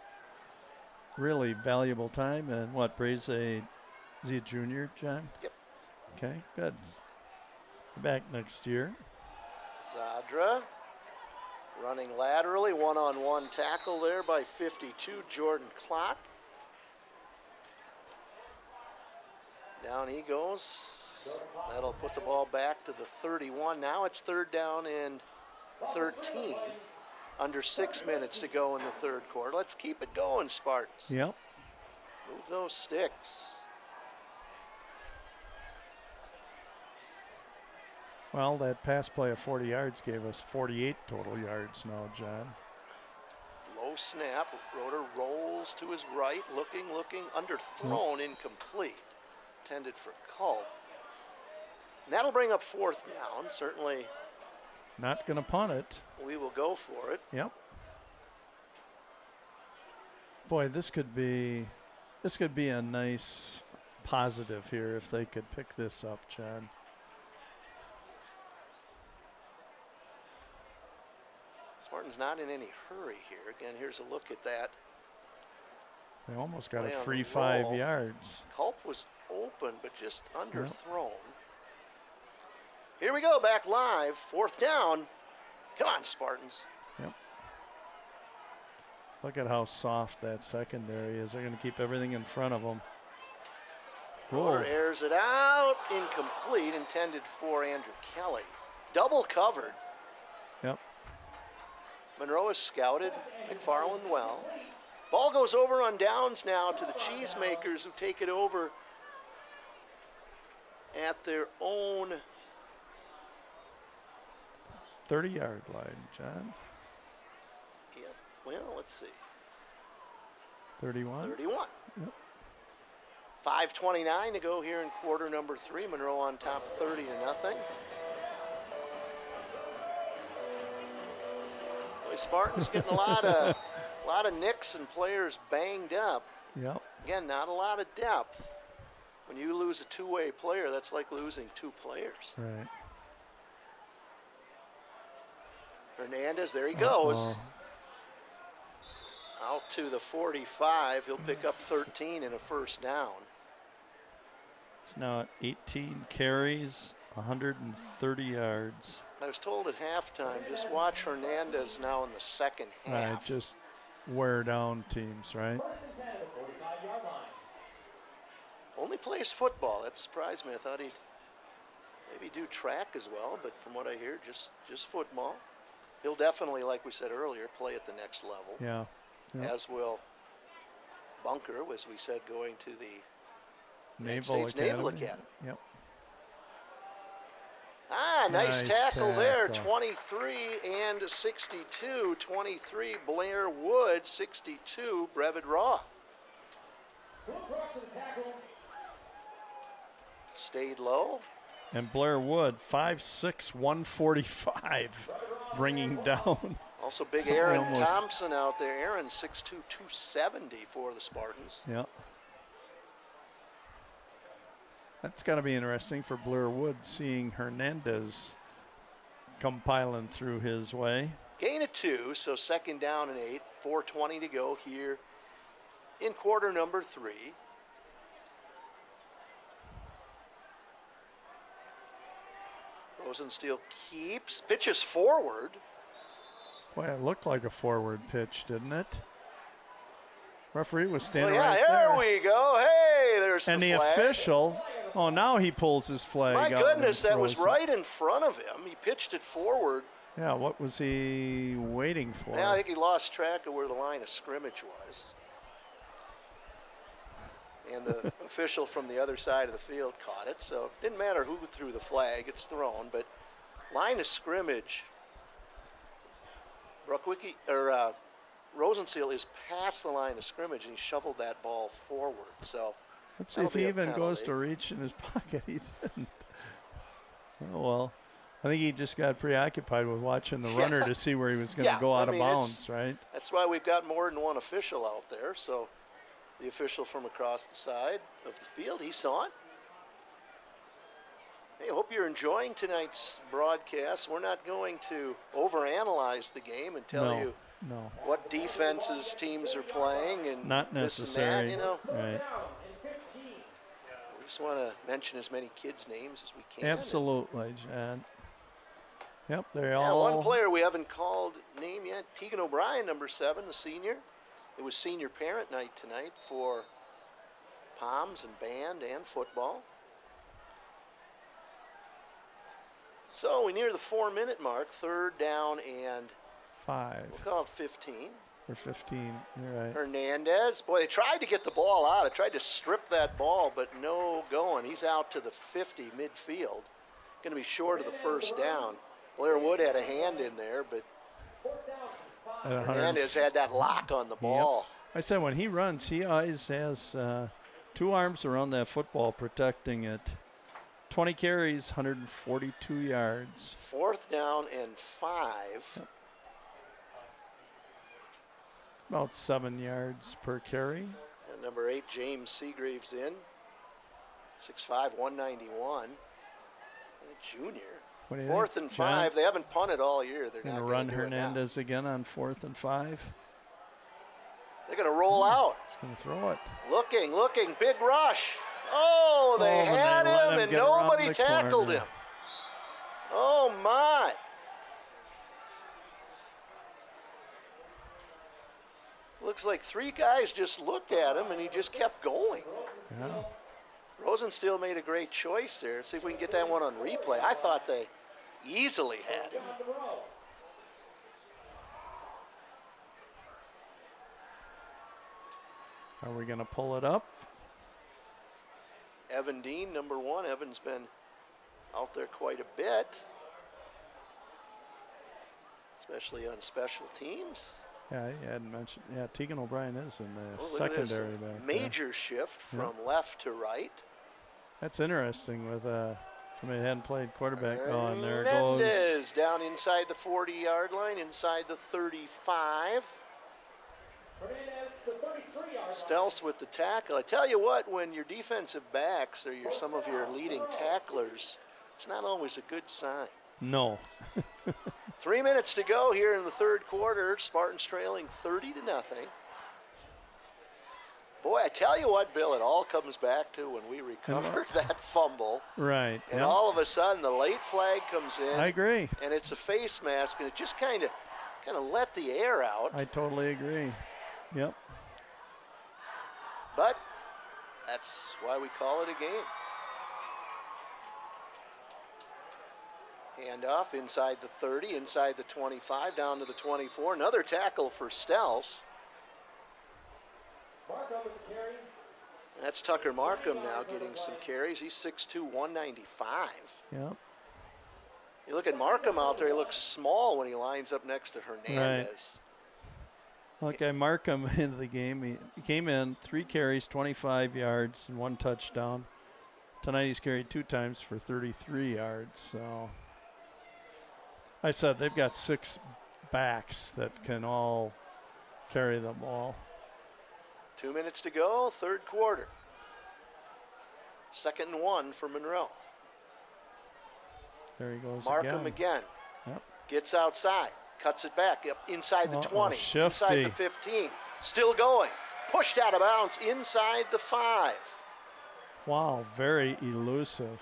really valuable time. And what, Bray's is he a junior, John? Yep. Okay, good. Back next year. Zadra running laterally, one-on-one tackle there by 52, Jordan Clock. Down he goes. That'll put the ball back to the 31. Now it's 3rd down and 13. Under 6 minutes to go in the 3rd quarter. Let's keep it going, Spartans. Yep. Move those sticks. Well, that pass play of 40 yards gave us 48 total yards now, John. Low snap. Roeder rolls to his right, looking, underthrown, incomplete. Intended for Culp. And that'll bring up 4th down, certainly. Not going to punt it. We will go for it. Yep. Boy, this could be a nice positive here if they could pick this up, John. Spartans not in any hurry here. Again, here's a look at that. They almost got a free 5 yards. Culp was open, but just underthrown. Here we go, back live. 4th down. Come on, Spartans. Yep. Look at how soft that secondary is. They're going to keep everything in front of them. Roeder airs it out. Incomplete. Intended for Andrew Kelly. Double covered. Yep. Monroe is scouted. McFarland well. Ball goes over on downs now to the Cheesemakers, who take it over at their own 30-yard line, John. Yep. Well, let's see. 31. 31. Yep. 5:29 to go here in quarter number 3. Monroe on top 30-0. Boy, Spartans getting a lot of nicks and players banged up. Yep. Again, not a lot of depth. When you lose a two-way player, that's like losing 2 players. Right. Hernandez, there he goes. Out to the 45. He'll pick up 13 and a 1st down. It's now at 18 carries, 130 yards. I was told at halftime, just watch Hernandez now in the second Right, half. just wear down teams, right? First and 10 at the 45-yard line. Only plays football. That surprised me. I thought he'd maybe do track as well, but from what I hear, just football. He'll definitely, like we said earlier, play at the next level. Yeah. Yep. As will Bunker, as we said, going to the United Naval States Naval Academy. Academy. Yep. Nice tackle there. tackle. 23 and 62. 23 Blair Wood, 62 Brevid Raw. Will Brooks with the tackle. Stayed low. And Blair Wood, 5'6", 145, bringing down. Also big Something Aaron almost- Thompson out there. Aaron 6'2", 270 for the Spartans. Yeah. That's got to be interesting for Blair Wood, seeing Hernandez come piling through his way. Gain of 2, so second down and 8. 4:20 to go here in quarter number 3. Rosensteel keeps, pitches forward. Boy, it looked like a forward pitch, didn't it? Referee was Oh standing yeah, right there there. we go. Hey, there's And the flag. official, oh, now he pulls his flag My out and goodness, that was throws it. right in front of him. He pitched it forward. Yeah, what was he waiting for? Yeah, I think he lost track of where the line of scrimmage was. And the official from the other side of the field caught it, so it didn't matter who threw the flag, it's thrown, but line of scrimmage, Brookwicki, or Rosensteel is past the line of scrimmage and he shoveled that ball forward, so Let's see if that'll he be a even goes penalty. to reach in his pocket. He didn't. Oh, well. I think he just got preoccupied with watching the runner to see where he was going to Yeah, go I out mean, of bounds, right? that's why we've got more than one official out there, so the official from across the side of the field, he saw it. Hey, I hope you're enjoying tonight's broadcast. We're not going to overanalyze the game and tell you No, what defenses teams are playing and not this and necessary. that, you know. Right. Down and 15. We just want to mention as many kids' names as we can. Absolutely, John. Yep, they Yeah, all. one player we haven't called name yet, Tegan O'Brien, number 7, the senior. It was senior parent night tonight for Poms and band and football. So we near the 4-minute mark, third down and 5 we'll call it 15. or 15. You're right. Hernandez, boy, they tried to get the ball out. They tried to strip that ball, but no going. He's out to the 50 midfield. Going to be short of the first down. Blair Wood had a hand in there, but Fourth down and 5. At 100 Hernandez had that lock on the ball. I said when he runs, he always has 2 arms around that football protecting it. 20 carries, 142 yards. Fourth down and 5. It's about 7 yards per carry. And number 8, James Seagraves in. 6'5", 191. And a junior. What do you Fourth think, and John? 5. They haven't punted all year. They're Going not to going run to do it now. Hernandez again on 4th and 5. They're going to roll out. He's going to throw it. Looking, big rush. Oh, they Oh, and had they let him him and get around nobody the tackled corner. him. Oh, my. Looks like 3 guys just looked at him and he just kept going. Yeah. Rosensteel made a great choice there. Let's see if we can get that one on replay. I thought they easily had him. Monroe. Are we going to pull it up? Evan Dean, number 1. Evan's been out there quite a bit, especially on special teams. Yeah, you hadn't mentioned. Yeah, Tegan O'Brien is in the Oh, look at this. secondary back there. Major shift from left to right. That's interesting with somebody that hadn't played quarterback. Oh, and there goes. Hernandez down inside the 40-yard line, inside the 35. Hernandez to 33-yard line. Stealth with the tackle. I tell you what, when your defensive backs are some of your leading tacklers, it's not always a good sign. No. 3 minutes to go here in the third quarter. Spartans trailing 30-0. Boy, I tell you what, Bill, it all comes back to when we recovered that fumble. Right. And yep. all of a sudden, the late flag comes in. I agree. And it's a face mask, and it just kind of let the air out. I totally agree. Yep. But that's why we call it a game. Handoff inside the 30, inside the 25, down to the 24. Another tackle for Stels. Markham with the carry. That's Tucker Markham now getting some carries. He's 6'2", 195. Yep. You look at Markham out there, he looks small when he lines up next to Hernandez. Okay, Markham into the game. He came in 3 carries, 25 yards, and 1 touchdown. Tonight he's carried 2 times for 33 yards. So I said they've got 6 backs that can all carry the ball. 2 minutes to go, third quarter. 2nd and 1 for Monroe. There he goes Markham again. Yep. Gets outside, cuts it back, up inside the 20, shifty. inside the 15. Still going, pushed out of bounds inside the 5. Wow, very elusive.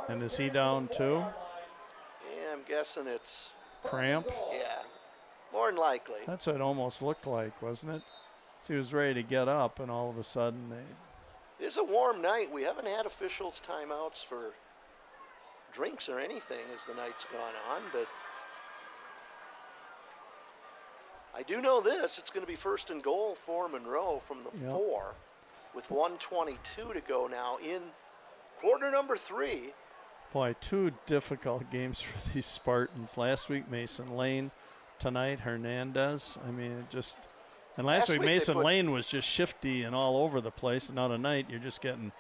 And is he down too? Yeah, I'm guessing it's, Cramp? yeah, more than likely. That's what it almost looked like, wasn't it? So he was ready to get up, and all of a sudden they... It's a warm night. We haven't had officials' timeouts for drinks or anything as the night's gone on, but I do know this. It's going to be 1st and goal for Monroe from the 4 with 1:22 to go now in quarter number 3. Boy, 2 difficult games for these Spartans. Last week, Mason Lane. Tonight, Hernandez. I mean, it just... And last week, Mason Lane was just shifty and all over the place. And now tonight, you're just getting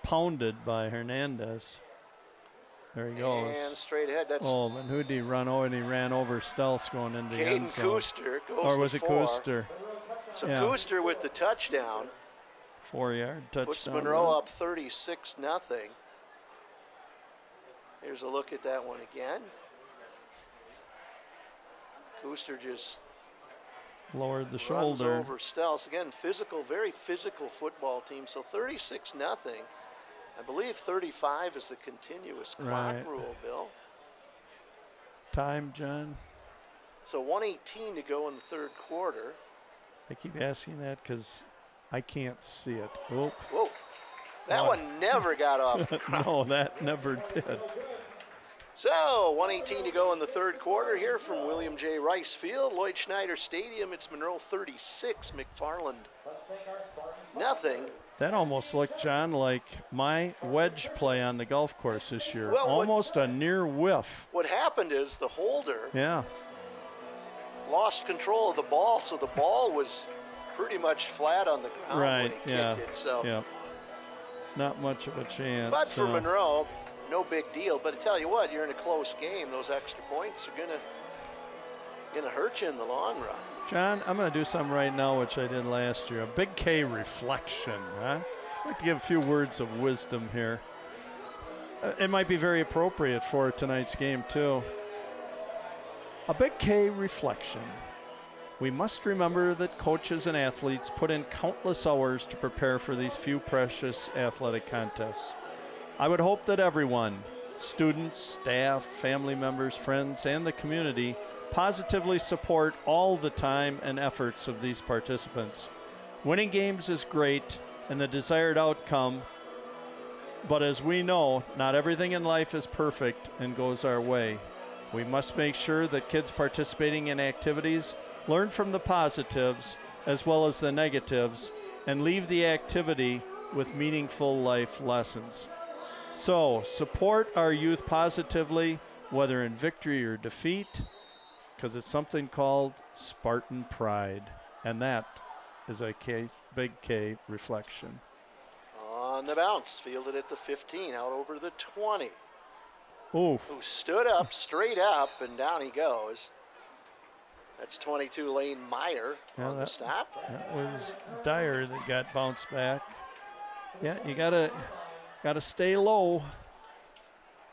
pounded by Hernandez. There he goes. And straight ahead. That's and who did he run over? And he ran over Stelz going into the end zone. Kuster goes Or was the it 4. Kuster? So Kuster with the touchdown. 4-yard touchdown. Puts Monroe up 36-0. Here's a look at that one again. Kuster just lowered the runs shoulder. over Stels. Again, physical, very physical football team. So 36-0. I believe 35 is the continuous clock rule, Bill. Time, John? So 1:18 to go in the third quarter. I keep asking that because I can't see it. Oh. Whoa. That one never got off the ground. No, that never did. So, 1:18 to go in the third quarter here from William J. Rice Field, Lloyd Schneider Stadium. It's Monroe 36, McFarland nothing. That almost looked, John, like my wedge play on the golf course this year. Well, almost a near whiff. What happened is the holder lost control of the ball, so the ball was pretty much flat on the ground when he kicked it. So, not much of a chance. But for Monroe, no big deal. But I tell you what, you're in a close game. Those extra points are gonna hurt you in the long run. John, I'm going to do something right now, which I did last year. A big K reflection. Huh? I'd like to give a few words of wisdom here. It might be very appropriate for tonight's game, too. A big K reflection. We must remember that coaches and athletes put in countless hours to prepare for these few precious athletic contests. I would hope that everyone, students, staff, family members, friends, and the community positively support all the time and efforts of these participants. Winning games is great and the desired outcome, but as we know, not everything in life is perfect and goes our way. We must make sure that kids participating in activities learn from the positives as well as the negatives and leave the activity with meaningful life lessons. So, support our youth positively, whether in victory or defeat, because it's something called Spartan pride, and that is a big K reflection. On the bounce, fielded at the 15, out over the 20. Oof. Who stood up, straight up, and down he goes. That's 22 Lane Meyer on the stop. That was Dyer that got bounced back. Yeah, you gotta stay low.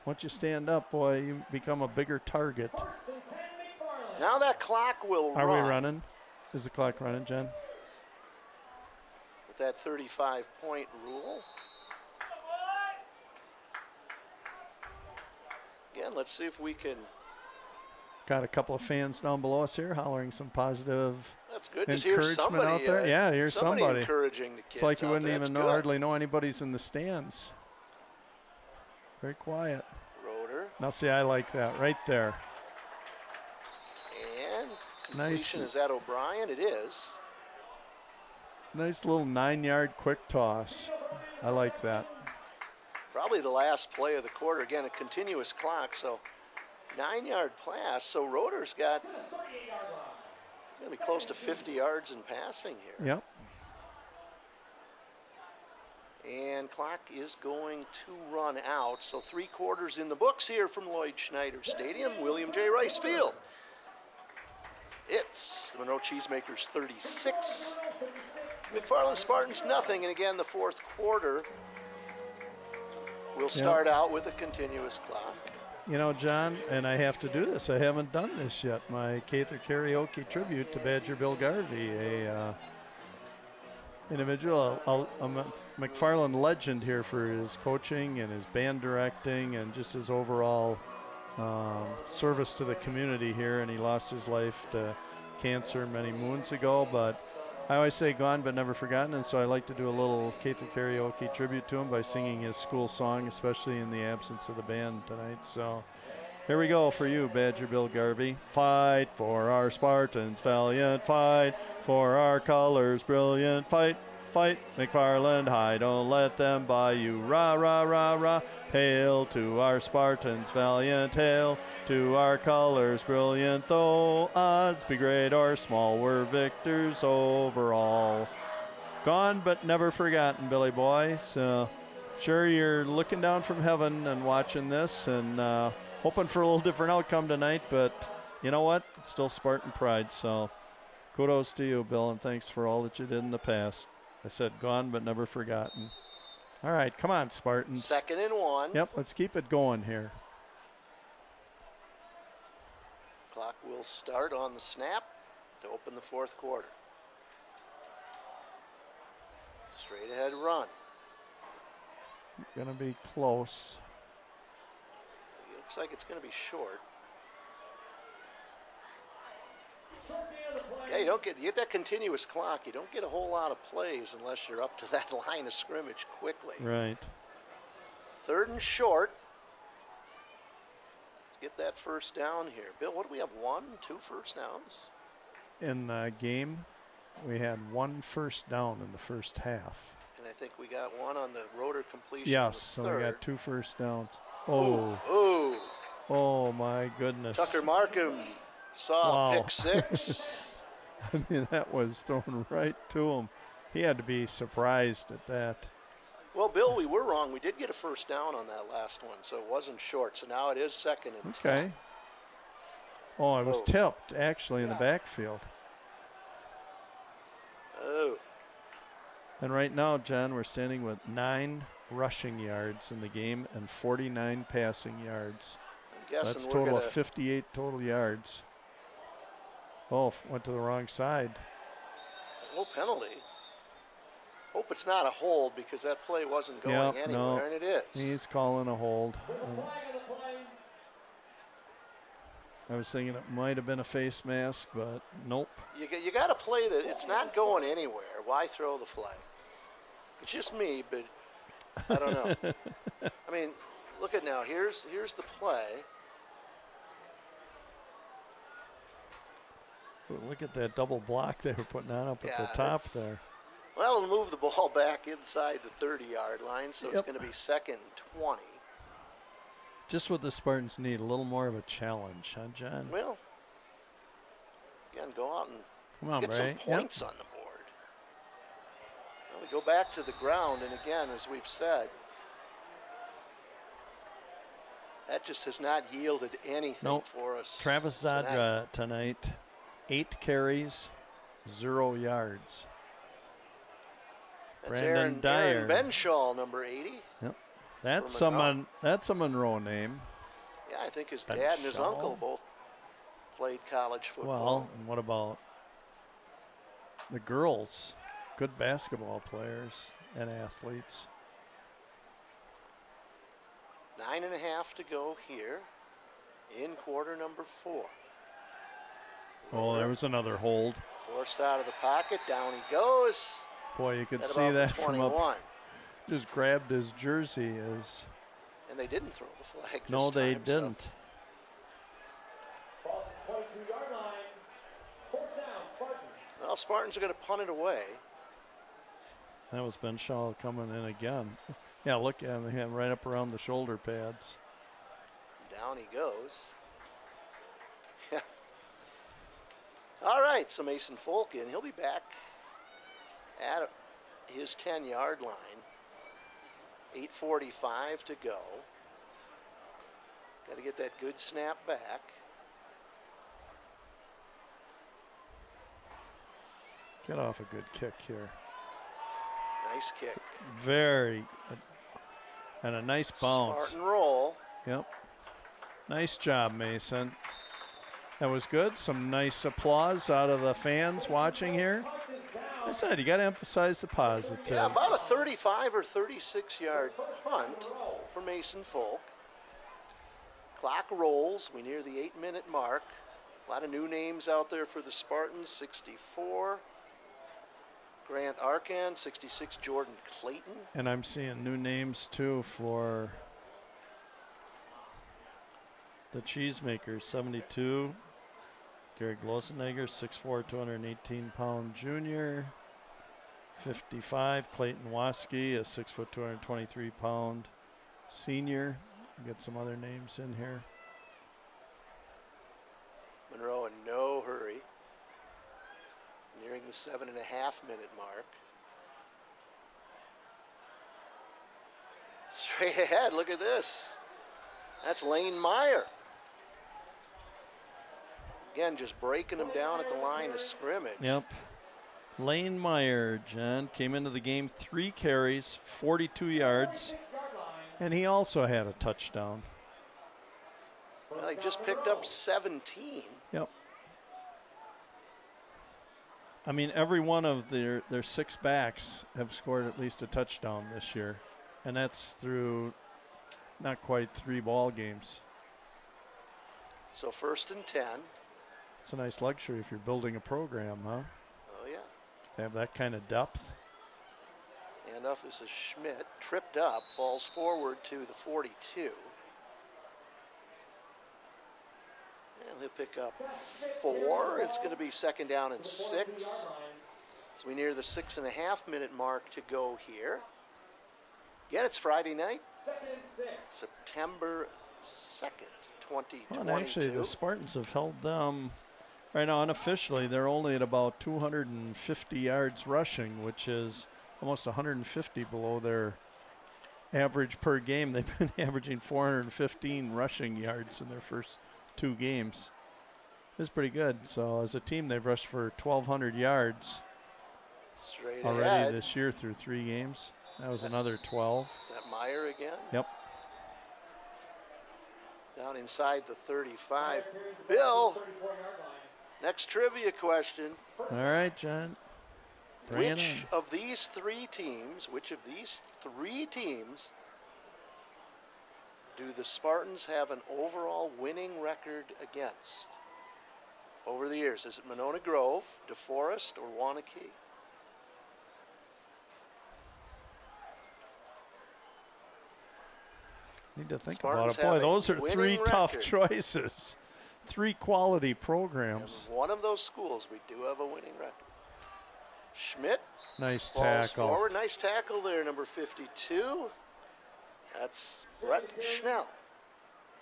Once you stand up, boy, you become a bigger target. Now that clock will run. Are we running? Is the clock running, Jen? with that 35-point rule. Again, let's see if we can. Got a couple of fans down below us here hollering some positive That's good to hear encouragement somebody out there. Yeah, here's somebody. Encouraging the kids. It's like you out wouldn't there. even That's hardly know anybody's in the stands. Very quiet. Roeder. Now see, I like that right there. And completion, is that O'Brien? It is. Nice little 9-yard quick toss. I like that. Probably the last play of the quarter. Again, a continuous clock, so 9-yard pass. So Roeder's got, it's going to be close to 50 yards in passing here. Yep. And clock is going to run out. So 3 quarters in the books here from Lloyd Schneider Stadium, William J. Rice Field. It's the Monroe Cheesemakers 36, McFarland Spartans nothing. And again, the fourth quarter will start out with a continuous clock. You know, John, and I have to do this. I haven't done this yet. My Cather Karaoke tribute to Badger Bill Garvey, a individual, a McFarland legend here for his coaching and his band directing and just his overall service to the community here. And he lost his life to cancer many moons ago, but I always say gone but never forgotten, and so I like to do a little Cather Karaoke tribute to him by singing his school song, especially in the absence of the band tonight. So here we go for you, Badger Bill Garvey. Fight for our Spartans, valiant fight for our colors, brilliant fight, fight, McFarland high, don't let them buy you, rah, rah, rah, rah. Hail to our Spartans, valiant, hail to our colors, brilliant, though odds be great or small, we're victors overall. Gone but never forgotten, Billy boy. So sure you're looking down from heaven and watching this and hoping for a little different outcome tonight, but you know what? It's still Spartan pride, so kudos to you, Bill, and thanks for all that you did in the past. I said gone but never forgotten. All right, come on, Spartans. 2nd and 1. Yep, let's keep it going here. Clock will start on the snap to open the fourth quarter. Straight ahead run. Gonna be close. It looks like it's going to be short. Yeah, you get that continuous clock. You don't get a whole lot of plays unless you're up to that line of scrimmage quickly. Right. 3rd and short. Let's get that first down here. Bill, what do we have? 1, 2 first downs? In the game, we had 1 first down in the first half. And I think we got 1 on the rotor completion. Yes, so we got 2 first downs. Oh. Ooh. Oh my goodness. Tucker Markham saw Wow. pick 6. I mean, that was thrown right to him. He had to be surprised at that. Well, Bill, we were wrong. We did get a first down on that last one, so it wasn't short. So now it is 2nd and 10. Okay. Oh, it was tipped, actually, in the backfield. Oh. And right now, John, we're standing with 9 rushing yards in the game and 49 passing yards. I'm guessing So that's a we're total gonna, of 58 total yards. Oh, went to the wrong side. no penalty. Hope it's not a hold because that play wasn't going Yep, anywhere, no. and it is. He's calling a hold. I was thinking it might have been a face mask, but nope. You got to play that it's not going anywhere. Why throw the flag? It's just me, but I don't know. I mean, look at now. Here's the play. Look at that double block they were putting on up at the top there. Well, it'll move the ball back inside the 30-yard line, so it's going to be 2nd and 20. Just what the Spartans need, a little more of a challenge, huh, John? Well, again, go out and Come on, get Ray. some points on the board. Well, we go back to the ground, and again, as we've said, that just has not yielded anything for us. Travis Zadra tonight, 8 carries, 0 yards. That's Brandon Aaron Dyer. Benshaw, number 80. Yep. That's a Monroe name. Yeah, I think his dad and his Benshaw. uncle both played college football. Well, and what about the girls? good basketball players and athletes. 9.5 to go here in quarter number 4. Oh, there was another hold. Forced out of the pocket, down he goes. Boy, you could At see about the that from 21. up. Just grabbed his jersey as. And they didn't throw the flag this No, they time, so didn't. Ball's at the 22-yard line. Fourth down, Spartans. Well, Spartans are going to punt it away. That was Ben Shaw coming in again. Yeah, look at him right up around the shoulder pads. Down he goes. Yeah. All right, so Mason Folk in. He'll be back at his 10-yard line. 8:45 to go. Got to get that good snap back. Get off a good kick here. Nice kick. Very, and a nice bounce. Spartan roll. Yep. Nice job, Mason. That was good. Some nice applause out of the fans watching here. I said you got to emphasize the positives. Yeah, about a 35 or 36-yard punt for Mason Folk. Clock rolls. We near the 8-minute mark. A lot of new names out there for the Spartans. 64, Grant Arkan. 66, Jordan Clayton. And I'm seeing new names too for the Cheesemakers. 72, Gary Glosenegger, 6'4", 218-pound junior. 55, Clayton Waskey, a 6', 223-pound senior. Get some other names in here. Monroe in no hurry. Nearing the 7.5-minute mark. Straight ahead, look at this. That's Lane Meyer. Again, just breaking him down at the line of scrimmage. Yep. Lane Meyer, John, came into the game 3 carries, 42 yards, and he also had a touchdown. Well, he just picked up 17. Yep. I mean, every one of their 6 backs have scored at least a touchdown this year, and that's through not quite 3 ball games. So 1st and 10. It's a nice luxury if you're building a program, huh? Oh, yeah. To have that kind of depth. Handoff, this is Schmidt. Tripped up, falls forward to the 42. And he'll pick up 4. It's going to be 2nd down and 6. So we near the 6.5-minute mark to go here. Again, it's Friday night, September 2nd, 2022. Well, and actually, the Spartans have held them. Right now, unofficially, they're only at about 250 yards rushing, which is almost 150 below their average per game. They've been averaging 415 rushing yards in their first 2 games. It's pretty good. So as a team, they've rushed for 1,200 yards Straight already ahead. this year through 3 games. That was another 12. Is that Meyer again? Yep. Down inside the 35. Bill, next trivia question. All right, John. Bring it Which on. of these 3 teams do the Spartans have an overall winning record against over the years? Is it Monona Grove, DeForest, or Wanakee? Need to think Spartans about it. Boy, have a those are 3 winning tough record. choices. 3 quality And programs. one of those schools, we do have a winning record. Schmidt Nice falls tackle. forward. Nice tackle there, number 52. That's Brett Schnell.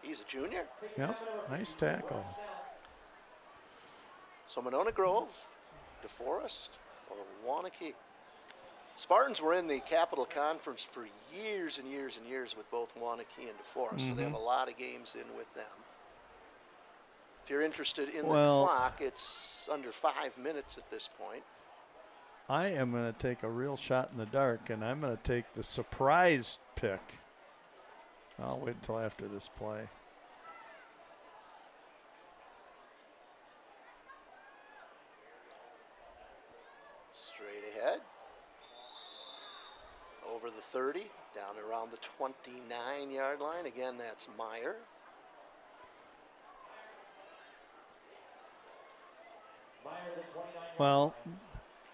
He's a junior. Yep, nice tackle. So Monona Grove, DeForest, or Wanakee. Spartans were in the Capital Conference for years and years and years with both Wanakee and DeForest, so they have a lot of games in with them. If you're interested in the clock, it's under 5 minutes at this point. I am going to take a real shot in the dark, and I'm going to take the surprise pick. I'll wait until after this play. Straight ahead. over the 30, down around the 29-yard line. Again, that's Meyer. Well,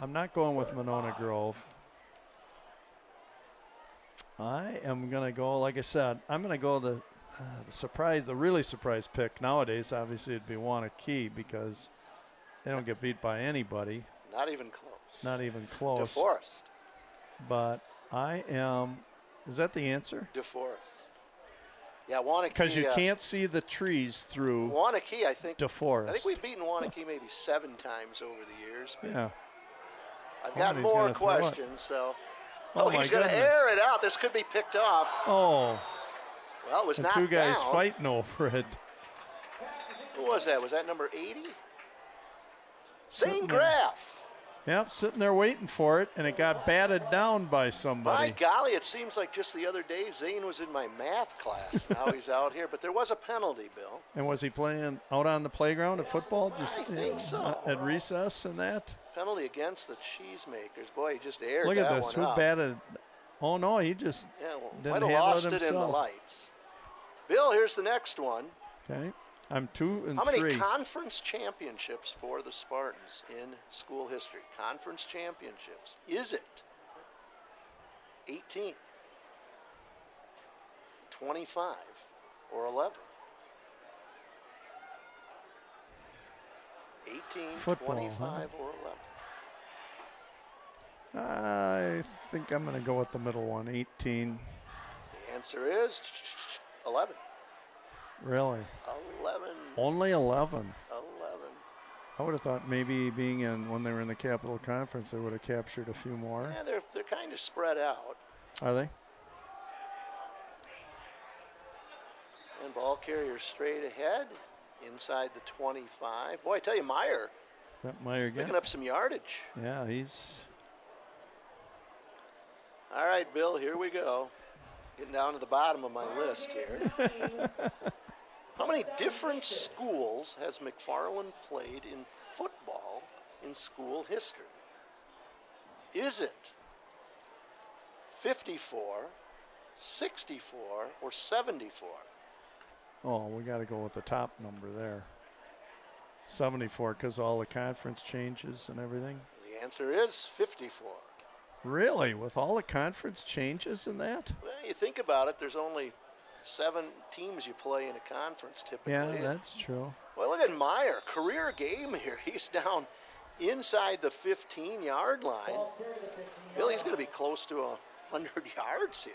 I'm not going with Monona Grove. I am going to go, like I said, I'm going to go the really surprise pick nowadays. Obviously, it'd be Wanakee because they don't get beat by anybody. Not even close. Not even close. DeForest. But I am, is that the answer? DeForest. Yeah, Wanakee. Because you can't see the trees through Wanakee, I think. DeForest. I think we've beaten Wanakee maybe 7 times over the years. But Yeah. I've got more questions, so. Oh, he's going to air it out. This could be picked off. Oh. Well, it was And knocked two guys down. fighting over it. Who was that? Was that number 80? Zane Sitting there. Graff. Yep, sitting there waiting for it, and it got batted down by somebody. My golly, it seems like just the other day Zane was in my math class. Now he's out here, but there was a penalty, Bill. And was he playing out on the playground at football? I think so. At recess and that? Penalty against the Cheesemakers. Boy, he just aired Look at that this. one Who up. batted? Oh, no, he just Yeah, well, didn't might have handle lost it it in the himself. lights. Bill, here's the next one. Okay. I'm 2 and How many 3. conference championships for the Spartans in school history? Conference championships. Is it 18, 25, or 11? 18, Football, 25, or 11? I think I'm going to go with the middle one, 18. The answer is 11. Really? 11. Only 11. 11. I would have thought maybe being in when they were in the Capital Conference, they would have captured a few more. Yeah, they're kind of spread out. Are they? And ball carrier straight ahead, inside the 25. Boy, I tell you, Meyer Is that Meyer again? picking up some yardage. Yeah, he's. All right, Bill, here we go. Getting down to the bottom of my list here. How many different schools has McFarland played in football in school history? Is it 54, 64, or 74? Oh, we got to go with the top number there. 74, because all the conference changes and everything. The answer is 54. Really? With all the conference changes in that? Well, you think about it, there's only 7 teams you play in a conference typically. Yeah, that's true. Well, look at Meyer, career game here. He's down inside the 15-yard line. Bill, he's going to be close to 100 yards here.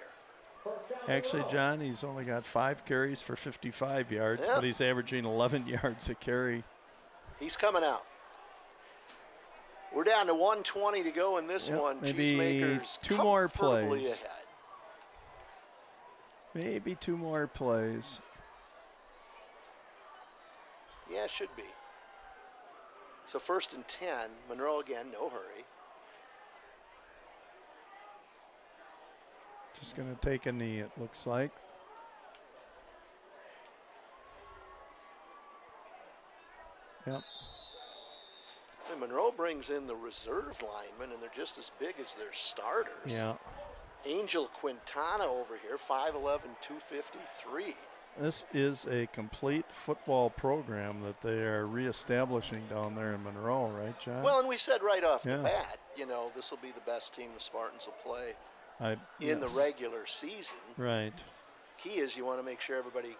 Actually, John, he's only got 5 carries for 55 yards, Yeah. but he's averaging 11 yards a carry. He's coming out. We're down to 1:20 to go in this Yep, one. maybe Cheesemakers 2 more comfortably plays. ahead. Maybe 2 more plays. Yeah, should be. So 1st and 10. Monroe again, no hurry. Just going to take a knee, it looks like. Yep. And Monroe brings in the reserve linemen, and they're just as big as their starters. Yeah. Angel Quintana over here, 5'11", 253. This is a complete football program that they are reestablishing down there in Monroe, right, John? Well, and we said right off Yeah. the bat, you know, this will be the best team the Spartans will play in the yes. regular season. Right. Key is you want to make sure everybody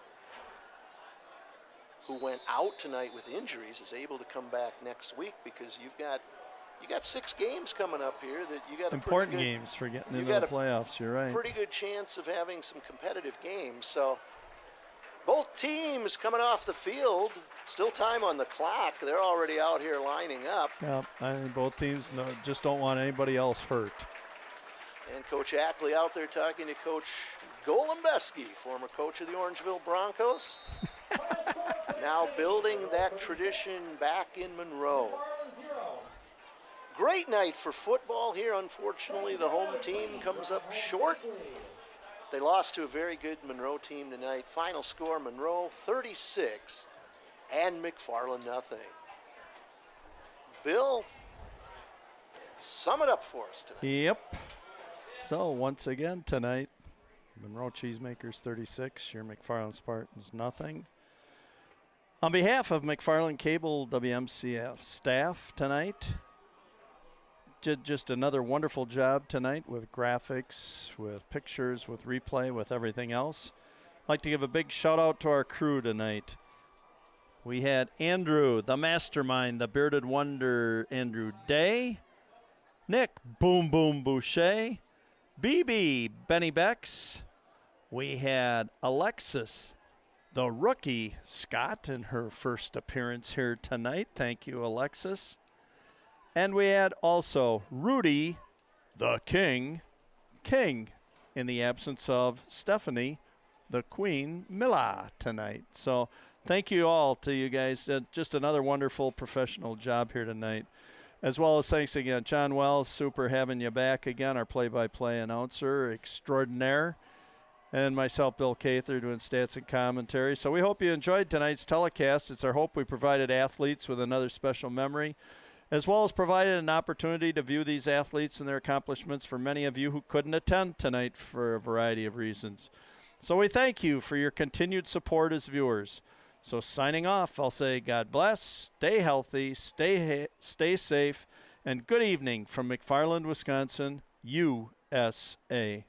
who went out tonight with injuries is able to come back next week, because you got 6 games coming up here that you got a Important pretty good, games for getting you into got the a playoffs, you're right. pretty good chance of having some competitive games. So both teams coming off the field, still time on the clock. They're already out here lining up. Yeah, I think both teams just don't want anybody else hurt. And Coach Ackley out there talking to Coach Golembeski, former coach of the Orangeville Broncos. Now building that tradition back in Monroe. Great night for football here. Unfortunately, the home team comes up short. They lost to a very good Monroe team tonight. Final score, Monroe 36 and McFarland nothing. Bill, sum it up for us tonight. Yep. So once again tonight, Monroe Cheesemakers 36, your McFarland Spartans nothing. On behalf of McFarland Cable WMCF staff tonight, just another wonderful job tonight with graphics, with pictures, with replay, with everything else. I'd like to give a big shout out to our crew tonight. We had Andrew, the mastermind, the bearded wonder, Andrew Day, Nick, Boom Boom Boucher, BB, Benny Becks. We had Alexis, the rookie, Scott, in her first appearance here tonight. Thank you, Alexis. And we had also Rudy, the King, in the absence of Stephanie, the Queen, Mila, tonight. So thank you all to you guys. Just another wonderful professional job here tonight. As well as thanks again, John Wells, super having you back again, our play-by-play announcer extraordinaire. And myself, Bill Cather, doing stats and commentary. So we hope you enjoyed tonight's telecast. It's our hope we provided athletes with another special memory, as well as provided an opportunity to view these athletes and their accomplishments for many of you who couldn't attend tonight for a variety of reasons. So we thank you for your continued support as viewers. So signing off, I'll say God bless, stay healthy, stay safe, and good evening from McFarland, Wisconsin, USA.